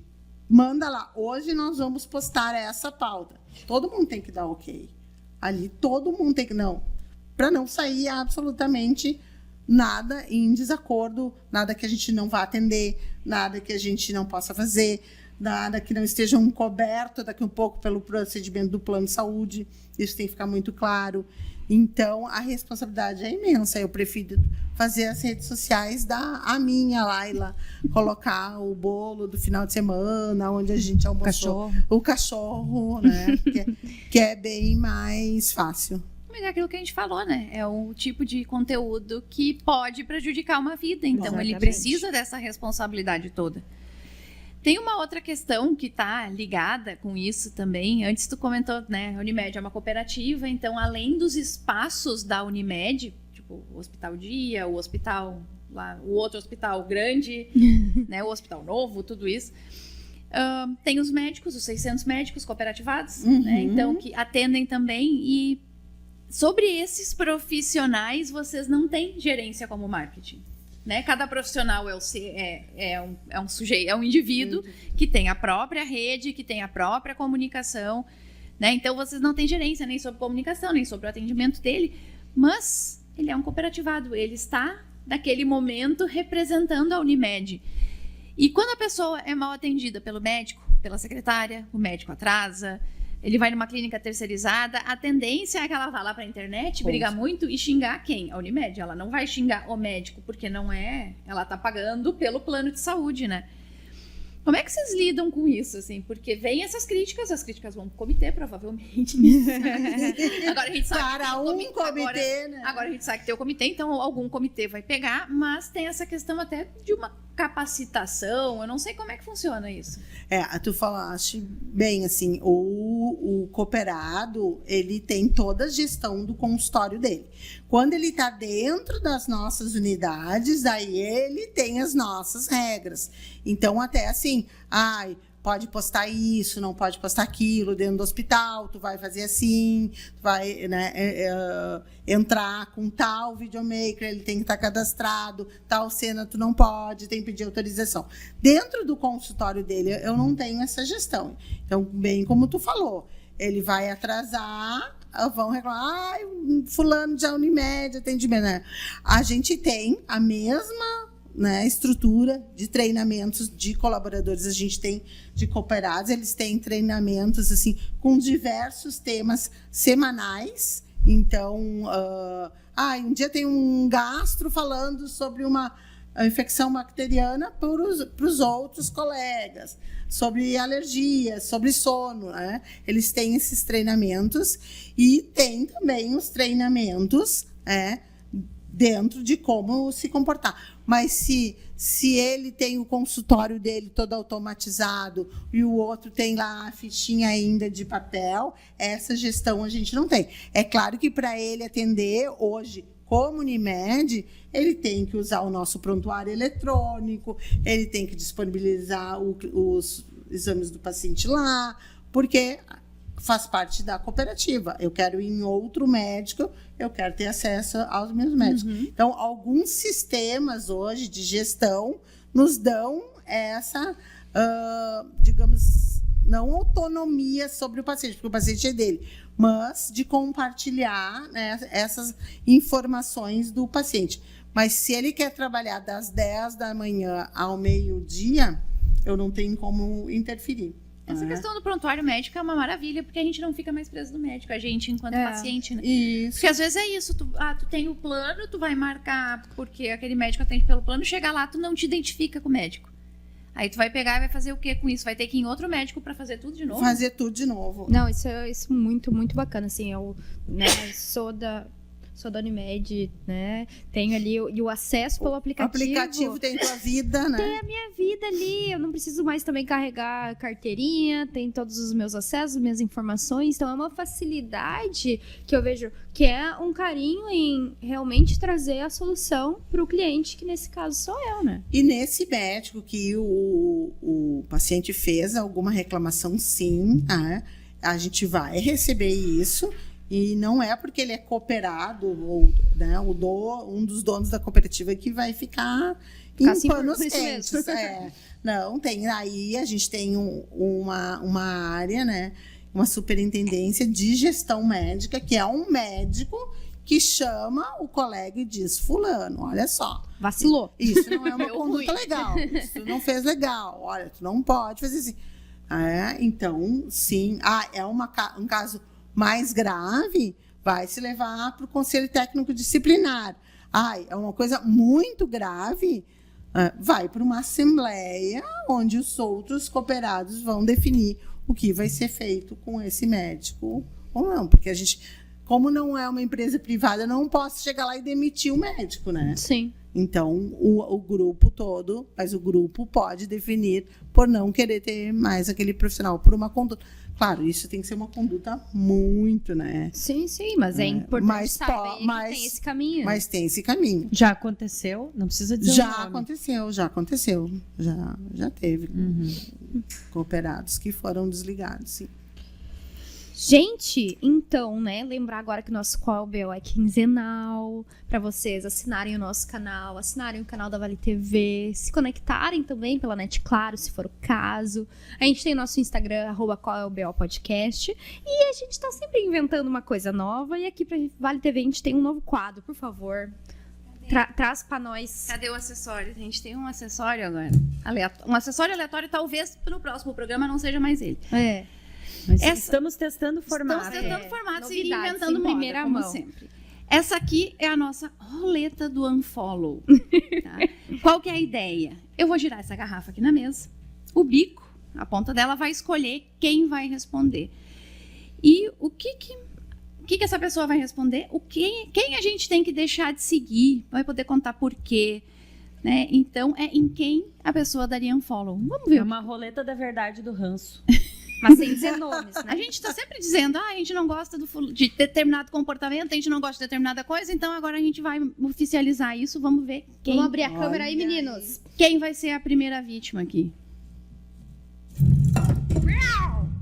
manda lá. Hoje nós vamos postar essa pauta. Todo mundo tem que dar ok. Ali todo mundo tem que... Não. Para não sair absolutamente nada em desacordo, nada que a gente não vá atender, nada que a gente não possa fazer, nada que não esteja coberto daqui um pouco pelo procedimento do plano de saúde. Isso tem que ficar muito claro. Então, a responsabilidade é imensa. Eu prefiro fazer as redes sociais a minha, Laila, colocar o bolo do final de semana, onde a gente almoçou. O cachorro, né? que é bem mais fácil. Mas é aquilo que a gente falou, né? É o tipo de conteúdo que pode prejudicar uma vida. Então, ele Exatamente. precisa dessa responsabilidade toda. Tem uma outra questão que está ligada com isso também. Antes tu comentou, né? A Unimed é uma cooperativa, então, além dos espaços da Unimed, tipo o Hospital Dia, o hospital lá, o outro hospital grande, né? O Hospital Novo, tudo isso. Tem os médicos, os 600 médicos cooperativados, né? Então, que atendem também. E sobre esses profissionais, vocês não têm gerência como marketing. Né? Cada profissional é um sujeito, é um indivíduo que tem a própria rede, que tem a própria comunicação, né? Então vocês não têm gerência nem sobre comunicação, nem sobre o atendimento dele, mas ele é um cooperativado, ele está naquele momento representando a Unimed. E quando a pessoa é mal atendida pelo médico, pela secretária, o médico atrasa, ele vai numa clínica terceirizada, a tendência é que ela vá lá para a internet, brigar muito e xingar quem? A Unimed. Ela não vai xingar o médico, porque não é... Ela tá pagando pelo plano de saúde, né? Como é que vocês lidam com isso, assim? Porque vem essas críticas, as críticas vão pro comitê, provavelmente. Agora a gente sabe Para um comitê, né? Agora a gente sabe que tem o comitê, então algum comitê vai pegar, mas tem essa questão até de uma capacitação, eu não sei como é que funciona isso. Tu falaste bem, assim, o cooperado, ele tem toda a gestão do consultório dele. Quando ele está dentro das nossas unidades, aí ele tem as nossas regras. Então, até assim, pode postar isso, não pode postar aquilo dentro do hospital, tu vai fazer assim, tu vai, né, entrar com tal videomaker, ele tem que estar cadastrado, tal cena tu não pode, tem que pedir autorização. Dentro do consultório dele, eu não tenho essa gestão. Então, bem como tu falou, ele vai atrasar, vão reclamar, fulano de Unimed, atendimento, né? A gente tem a mesma, né, estrutura de treinamentos de colaboradores, a gente tem de cooperados, eles têm treinamentos assim com diversos temas semanais. Então, um dia tem um gastro falando sobre uma infecção bacteriana para os outros colegas, sobre alergias, sobre sono, né? Eles têm esses treinamentos e tem também os treinamentos dentro de como se comportar. Mas se ele tem o consultório dele todo automatizado e o outro tem lá a fichinha ainda de papel, essa gestão a gente não tem. É claro que para ele atender hoje, como Unimed, ele tem que usar o nosso prontuário eletrônico, ele tem que disponibilizar os exames do paciente lá, porque faz parte da cooperativa. Eu quero ir em outro médico, eu quero ter acesso aos meus médicos. Então, alguns sistemas hoje de gestão nos dão essa, digamos, não autonomia sobre o paciente, porque o paciente é dele, mas de compartilhar, né, essas informações do paciente. Mas se ele quer trabalhar das 10 da manhã ao meio-dia, eu não tenho como interferir. Essa questão do prontuário médico é uma maravilha, porque a gente não fica mais preso no médico, a gente enquanto paciente, né? Isso. Porque às vezes é isso, tu tem o plano, tu vai marcar porque aquele médico atende pelo plano, chega lá, tu não te identifica com o médico. Aí tu vai pegar e vai fazer o que com isso? Vai ter que ir em outro médico para fazer tudo de novo? Fazer tudo de novo. Não, isso é muito, muito bacana, assim, eu, né, sou da Unimed, né? Tenho ali o acesso pelo aplicativo. O aplicativo tem tua vida, né? Tem a minha vida ali, eu não preciso mais também carregar carteirinha, tem todos os meus acessos, minhas informações, então é uma facilidade que eu vejo que é um carinho em realmente trazer a solução para o cliente, que nesse caso sou eu, né? E nesse médico que o paciente fez alguma reclamação, sim, a gente vai receber isso. E não é porque ele é cooperado, ou, né, um dos donos da cooperativa que vai ficar em assim panos por isso quentes. mesmo. Não, tem. Aí a gente tem uma área, né, uma superintendência de gestão médica, que é um médico que chama o colega e diz: fulano, olha só. Vacilou. Isso não é uma conduta legal. Isso tu não fez legal. Olha, tu não pode fazer assim. Então, sim. É um caso mais grave, vai se levar para o Conselho Técnico Disciplinar. É uma coisa muito grave, vai para uma assembleia onde os outros cooperados vão definir o que vai ser feito com esse médico ou não, porque a gente como não é uma empresa privada, eu não posso chegar lá e demitir o médico, né? Sim. Então, o grupo todo, mas o grupo pode definir por não querer ter mais aquele profissional por uma conduta. Claro, isso tem que ser uma conduta muito, né? Sim, mas é importante mas saber que tem esse caminho. Mas tem esse caminho. Já aconteceu? Não precisa dizer Já o nome. aconteceu. Já teve cooperados que foram desligados, sim. Gente, então, né, lembrar agora que o nosso Qual BO é quinzenal, para vocês assinarem o nosso canal, assinarem o canal da Vale TV, se conectarem também pela Net Claro, se for o caso. A gente tem o nosso Instagram, @qualbopodcast, e a gente tá sempre inventando uma coisa nova, e aqui pra Vale TV a gente tem um novo quadro, por favor. Traz pra nós. Cadê o acessório? A gente tem um acessório agora. Um acessório aleatório, talvez no próximo programa não seja mais ele. É. Mas estamos testando formato. Estamos tentando formatos e novidades inventando em moda, primeira como mão. sempre. Essa aqui é a nossa roleta do unfollow. Tá? Qual que é a ideia? Eu vou girar essa garrafa aqui na mesa. O bico, a ponta dela, vai escolher quem vai responder. E o que essa pessoa vai responder? Quem a gente tem que deixar de seguir? Vai poder contar por quê. Né? Então, é em quem a pessoa daria unfollow. Vamos ver. É uma roleta da verdade do ranço. Mas sem dizer nomes, né? A gente está sempre dizendo, a gente não gosta de determinado comportamento, a gente não gosta de determinada coisa, então agora a gente vai oficializar isso, vamos ver quem, Vamos abrir a câmera aí, meninos. quem vai ser a primeira vítima aqui.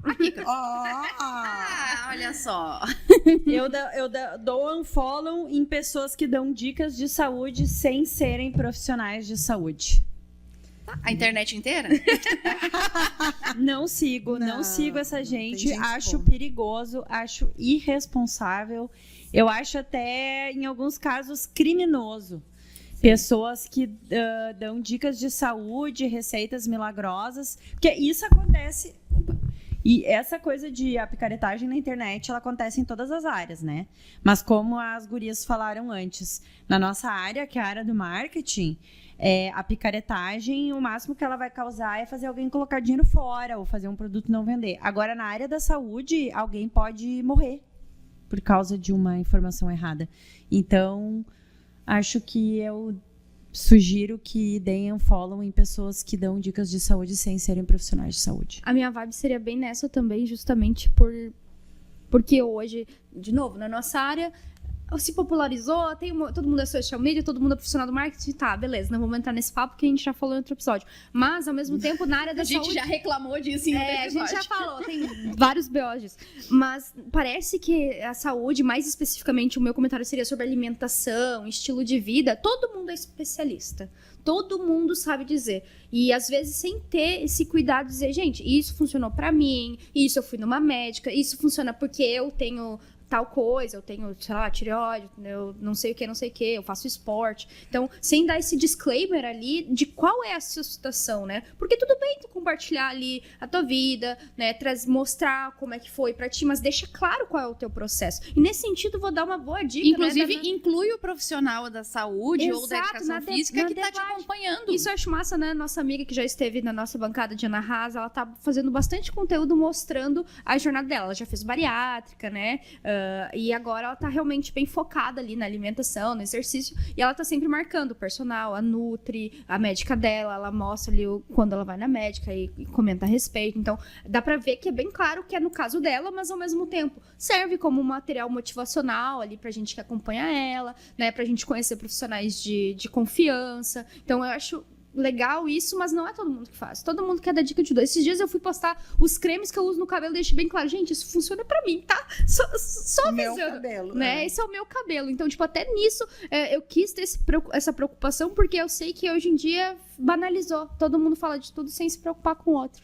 Aqui, olha só. Eu dou unfollow em pessoas que dão dicas de saúde sem serem profissionais de saúde. A internet inteira? Não sigo essa tem gente. gente Acho boa. perigoso, acho irresponsável. Eu acho até, em alguns casos, criminoso. Pessoas que dão dicas de saúde, receitas milagrosas. Porque isso acontece. E essa coisa de a picaretagem na internet, ela acontece em todas as áreas, né? Mas como as gurias falaram antes, na nossa área, que é a área do marketing, a picaretagem, o máximo que ela vai causar é fazer alguém colocar dinheiro fora ou fazer um produto não vender. Agora, na área da saúde, alguém pode morrer por causa de uma informação errada. Então, acho que eu sugiro que deem unfollow em pessoas que dão dicas de saúde sem serem profissionais de saúde. A minha vibe seria bem nessa também, justamente porque hoje, de novo, na nossa área, se popularizou, todo mundo é social media, todo mundo é profissional do marketing, tá, beleza, não vamos entrar nesse papo que a gente já falou em outro episódio. Mas, ao mesmo tempo, na área da saúde... A gente já reclamou disso em outro a episódio. gente já falou, tem vários BOs disso. Mas parece que a saúde, mais especificamente, o meu comentário seria sobre alimentação, estilo de vida, todo mundo é especialista. Todo mundo sabe dizer. E, às vezes, sem ter esse cuidado de dizer, gente, isso funcionou pra mim, isso eu fui numa médica, isso funciona porque eu tenho tal coisa, eu tenho, sei lá, tireoide, eu não sei o que, eu faço esporte. Então, sem dar esse disclaimer ali de qual é a sua situação, né? Porque tudo bem tu compartilhar ali a tua vida, né? Mostrar como é que foi pra ti, mas deixa claro qual é o teu processo. E nesse sentido, vou dar uma boa dica, Inclusive, né? inclui o profissional da saúde ou da Exato, educação física que tá te acompanhando. Isso eu acho massa, né? Nossa amiga que já esteve na nossa bancada de Ana Haas, ela tá fazendo bastante conteúdo mostrando a jornada dela. Ela já fez bariátrica, né? E agora ela tá realmente bem focada ali na alimentação, no exercício. E ela tá sempre marcando o personal, a nutri, a médica dela. Ela mostra ali quando ela vai na médica e comenta a respeito. Então, dá pra ver que é bem claro que é no caso dela, mas ao mesmo tempo serve como um material motivacional ali pra gente que acompanha ela, né? Pra gente conhecer profissionais de confiança. Então, eu acho legal isso, mas não é todo mundo que faz. Todo mundo quer dar dica de dois. Esses dias eu fui postar os cremes que eu uso no cabelo, deixei bem claro, gente, isso funciona pra mim, tá? Só Meu avisando, cabelo. né? Esse é o meu cabelo. Então, tipo, até nisso eu quis ter essa preocupação, porque eu sei que hoje em dia banalizou. Todo mundo fala de tudo sem se preocupar com o outro.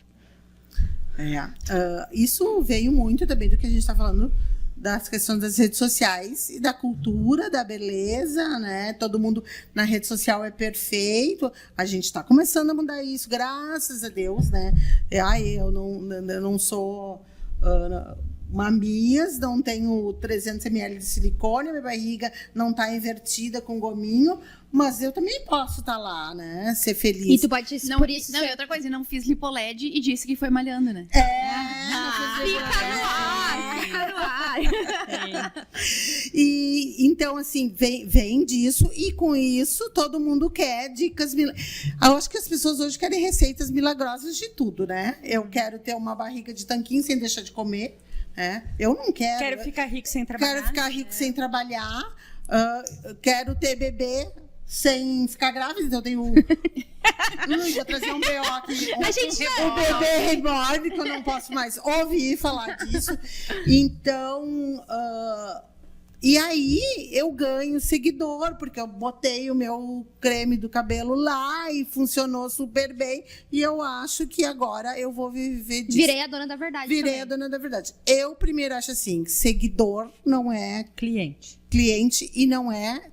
Isso veio muito também do que a gente está falando das questões das redes sociais e da cultura, da beleza, né? Todo mundo na rede social é perfeito. A gente está começando a mudar isso, graças a Deus, né? Eu não sou mamias, não tenho 300 ml de silicone, minha barriga não está invertida com gominho, mas eu também posso estar lá, né? Ser feliz. E tu pode Não, por isso. não, e outra coisa, não fiz lipoled e disse que foi malhando, né? Fica no ar! E então, assim, vem disso, e com isso todo mundo quer dicas. Eu acho que as pessoas hoje querem receitas milagrosas de tudo, né? Eu quero ter uma barriga de tanquinho sem deixar de comer. Eu não quero. Quero ficar rico sem trabalhar. Quero ficar rico sem trabalhar. Quero ter bebê sem ficar grávida, então eu tenho. Vou trazer um BO aqui. O bebê reborn, que eu não posso mais ouvir falar disso. Então. E aí eu ganho seguidor, porque eu botei o meu creme do cabelo lá e funcionou super bem. E eu acho que agora eu vou viver disso. Virei a dona da verdade. Virei a dona da verdade. Eu primeiro acho assim, seguidor não é Cliente e não é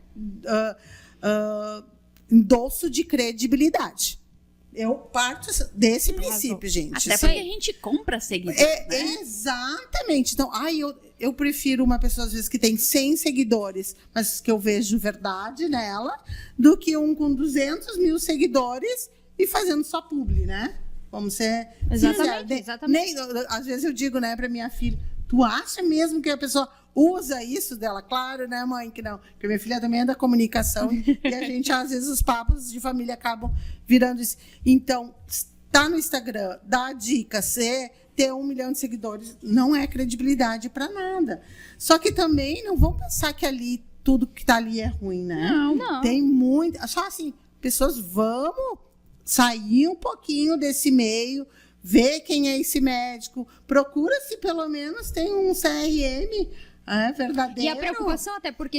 endosso de credibilidade. Eu parto desse princípio, gente. Até porque a gente compra seguidores, né? Exatamente. Então, eu prefiro uma pessoa, às vezes, que tem 100 seguidores, mas que eu vejo verdade nela, do que um com 200 mil seguidores e fazendo só publi, né? Vamos ser sinceros. Exatamente. Às vezes eu digo, né, para minha filha, tu acha mesmo que a pessoa usa isso dela? Claro, né, mãe, que não. Porque minha filha também é da comunicação e a gente, às vezes, os papos de família acabam virando isso. Então, tá no Instagram, dá dica, ter 1 milhão de seguidores não é credibilidade para nada. Só que também não vão pensar que ali, tudo que tá ali é ruim, né? Não. Tem muito. Só assim, pessoas, vamos sair um pouquinho desse meio, ver quem é esse médico, procura se pelo menos tem um CRM verdadeiro. E a preocupação, até porque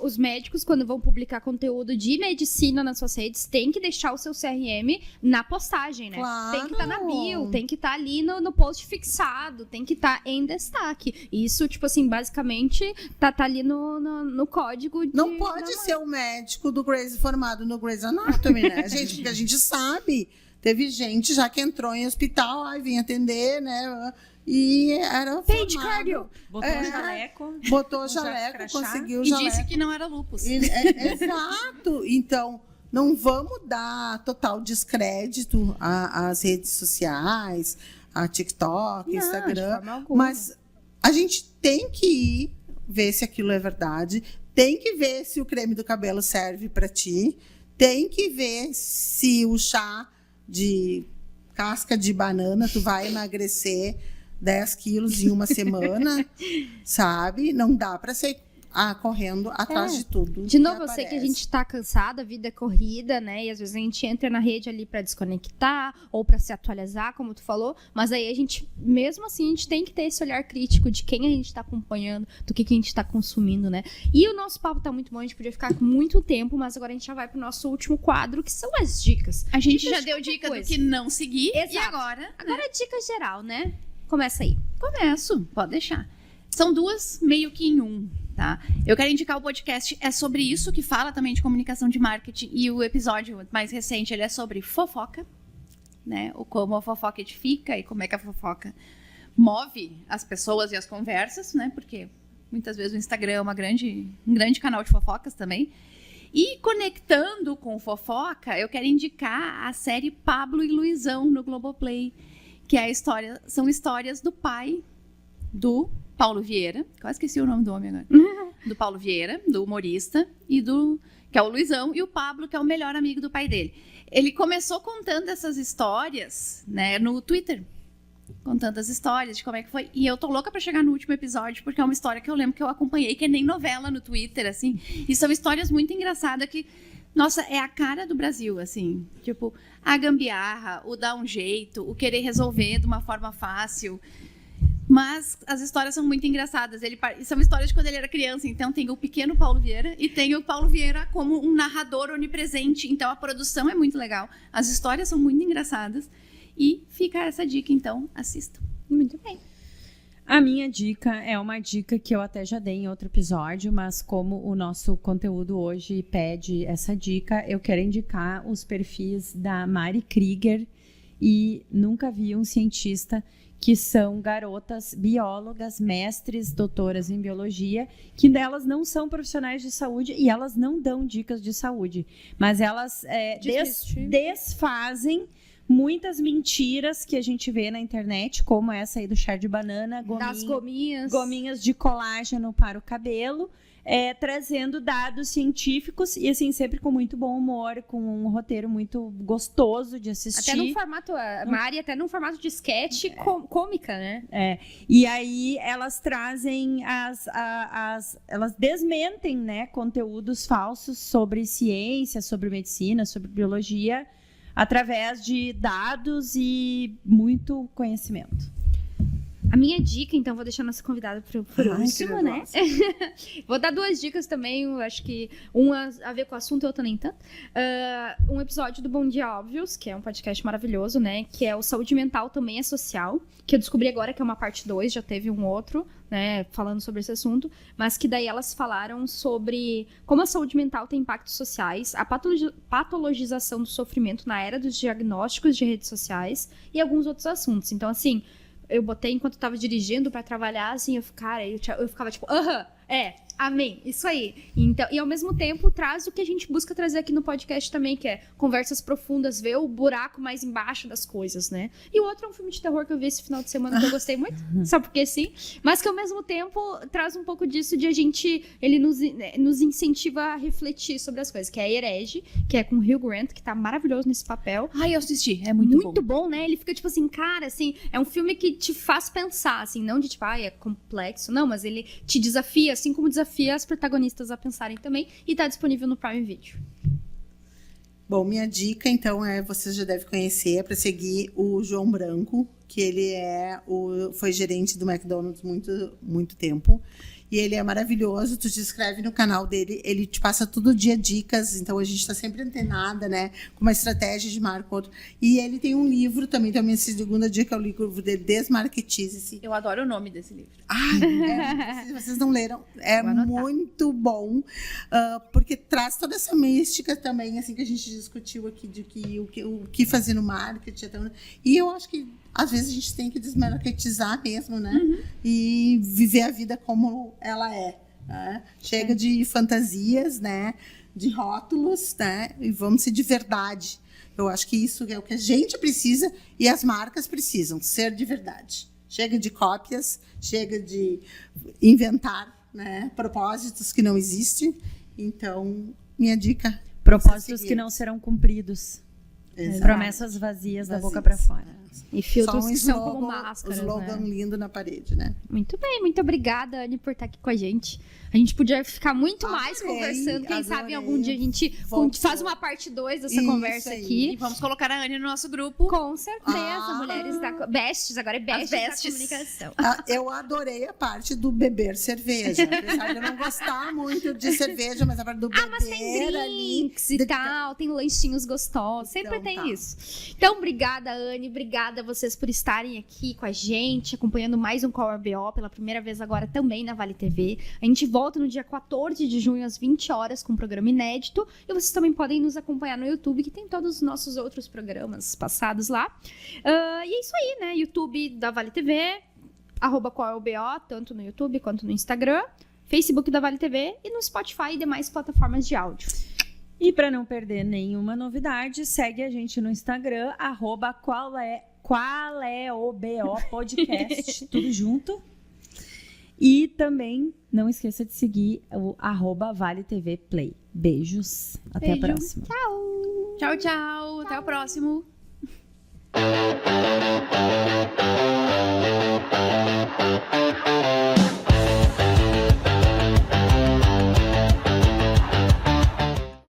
os médicos, quando vão publicar conteúdo de medicina nas suas redes, tem que deixar o seu CRM na postagem, né? Claro. Tem que estar na bio, tem que estar ali no post fixado, tem que estar em destaque. Isso, tipo assim, basicamente, tá ali no código de... Não pode ser o médico do Grey's formado no Grey's Anatomy, né, gente? Porque a gente sabe. Teve gente já que entrou em hospital, vinha atender, né? E era Page cardio. Botou jaleco, conseguiu E jaleco. disse que não era lúpus. Exato. Então, não vamos dar total descrédito às redes sociais, a TikTok, Não, Instagram. de forma alguma. Mas a gente tem que ir ver se aquilo é verdade, tem que ver se o creme do cabelo serve para ti, tem que ver se o chá de casca de banana tu vai emagrecer 10 quilos em uma semana, sabe? Não dá para ser correndo atrás de tudo. De novo, eu sei que a gente tá cansada, a vida é corrida, né? E às vezes a gente entra na rede ali pra desconectar ou pra se atualizar, como tu falou. Mas aí a gente, mesmo assim, a gente tem que ter esse olhar crítico de quem a gente tá acompanhando, do que a gente tá consumindo, né? E o nosso papo tá muito bom, a gente podia ficar com muito tempo, mas agora a gente já vai pro nosso último quadro, que são as dicas. A gente já deu dica do que não seguir. Exato. E agora é dica geral, né? Começa aí. Começo, pode deixar. São duas meio que em um, tá? Eu quero indicar o podcast É Sobre Isso, que fala também de comunicação de marketing, e o episódio mais recente ele é sobre fofoca, né? O como a fofoca edifica e como é que a fofoca move as pessoas e as conversas, né? Porque muitas vezes o Instagram é um grande canal de fofocas também. E conectando com fofoca, eu quero indicar a série Pablo e Luizão no Globoplay, que é são histórias do pai do Paulo Vieira, quase esqueci o nome do homem agora, do Paulo Vieira, do humorista, que é o Luizão, e o Pablo, que é o melhor amigo do pai dele. Ele começou contando essas histórias, né, no Twitter, contando as histórias de como é que foi, e eu tô louca pra chegar no último episódio, porque é uma história que eu lembro que eu acompanhei, que é nem novela no Twitter, assim, e são histórias muito engraçadas que, nossa, é a cara do Brasil, assim, tipo, a gambiarra, o dar um jeito, o querer resolver de uma forma fácil. Mas as histórias são muito engraçadas. São histórias de quando ele era criança. Então tem o pequeno Paulo Vieira e tem o Paulo Vieira como um narrador onipresente. Então a produção é muito legal. As histórias são muito engraçadas. E fica essa dica, então assistam. Muito bem. A minha dica é uma dica que eu até já dei em outro episódio, mas como o nosso conteúdo hoje pede essa dica, eu quero indicar os perfis da Mari Krieger e Nunca Vi um Cientista, que são garotas biólogas, mestres, doutoras em biologia, que elas não são profissionais de saúde e elas não dão dicas de saúde, mas elas desfazem muitas mentiras que a gente vê na internet, como essa aí do chá de banana, Das gominhas. gominhas de colágeno para o cabelo, trazendo dados científicos e assim, sempre com muito bom humor, com um roteiro muito gostoso de assistir. Até num formato, Mari, até num formato de sketch cômica, né? E aí elas trazem elas desmentem, né, conteúdos falsos sobre ciência, sobre medicina, sobre biologia, através de dados e muito conhecimento. A minha dica, então, vou deixar nossa convidada por Ai, último, que né? Vou dar 2 dicas também, eu acho que uma a ver com o assunto e outra nem tanto. Um episódio do Bom Dia Óbvios, que é um podcast maravilhoso, né? Que é o Saúde Mental Também é Social, que eu descobri agora que é uma parte 2, já teve um outro, né? Falando sobre esse assunto, mas que daí elas falaram sobre como a saúde mental tem impactos sociais, a patologização do sofrimento na era dos diagnósticos de redes sociais e alguns outros assuntos. Então, assim, eu botei enquanto eu tava dirigindo pra trabalhar, assim, eu ficava tipo, amém, isso aí. Então, e ao mesmo tempo traz o que a gente busca trazer aqui no podcast também, que é conversas profundas, ver o buraco mais embaixo das coisas, né? E o outro é um filme de terror que eu vi esse final de semana que eu gostei muito, só porque sim, mas que ao mesmo tempo traz um pouco disso de ele nos incentiva a refletir sobre as coisas, que é a Herege, que é com o Hugh Grant, que tá maravilhoso nesse papel. Ai, eu assisti, é muito bom, né? Ele fica tipo assim, cara, assim, é um filme que te faz pensar, assim, não de tipo, é complexo, não, mas ele te desafia, assim como desafia as protagonistas a pensarem também, e tá disponível no Prime Video. Bom, minha dica, então, vocês já devem conhecer, para seguir o João Branco, que ele foi gerente do McDonald's muito tempo. E ele é maravilhoso, tu te inscreve no canal dele, ele te passa todo dia dicas, então a gente está sempre antenada, né, com uma estratégia de marca ou outra. E ele tem um livro também minha segunda dica é o livro dele, Desmarketize-se. Eu adoro o nome desse livro. Se vocês não leram, é muito bom, porque traz toda essa mística também, assim, que a gente discutiu aqui, de o que fazer no marketing. E eu acho que às vezes a gente tem que desmarketizar mesmo, né? E viver a vida como ela é. Né? Chega de fantasias, né? De rótulos, né? E vamos ser de verdade. Eu acho que isso é o que a gente precisa e as marcas precisam, ser de verdade. Chega de cópias, chega de inventar, né, propósitos que não existem. Então, minha dica... Propósitos que não serão cumpridos. Exato. Promessas vazias da boca para fora. E filtros só que são como máscaras, slogan né? lindo na parede, né? Muito bem, muito obrigada, Anne, por estar aqui com a gente. A gente podia ficar muito mais conversando. Quem sabe algum dia a gente faz uma parte 2 dessa conversa aqui. E vamos colocar a Anne no nosso grupo. Com certeza, mulheres da... Bestes, agora é Bestes da comunicação. Eu adorei a parte do beber cerveja. Apesar de eu não gostar muito de cerveja, mas a parte do beber mas tem drinks e tal, tem lanchinhos gostosos. Sempre tem isso. Então, obrigada, Anne. Obrigada a vocês por estarem aqui com a gente, acompanhando mais um Call RBO, pela primeira vez agora também na Vale TV. A gente volta no dia 14 de junho, às 20 horas, com um programa inédito. E vocês também podem nos acompanhar no YouTube, que tem todos os nossos outros programas passados lá. E é isso aí, né? YouTube da Vale TV, @CallRBO, tanto no YouTube quanto no Instagram, Facebook da Vale TV e no Spotify e demais plataformas de áudio. E para não perder nenhuma novidade, segue a gente no Instagram, Qual é o BO Podcast, tudo junto. E também não esqueça de seguir o @Vale TV Play. Beijos, até a próxima. Tchau! Tchau, tchau. Até o próximo.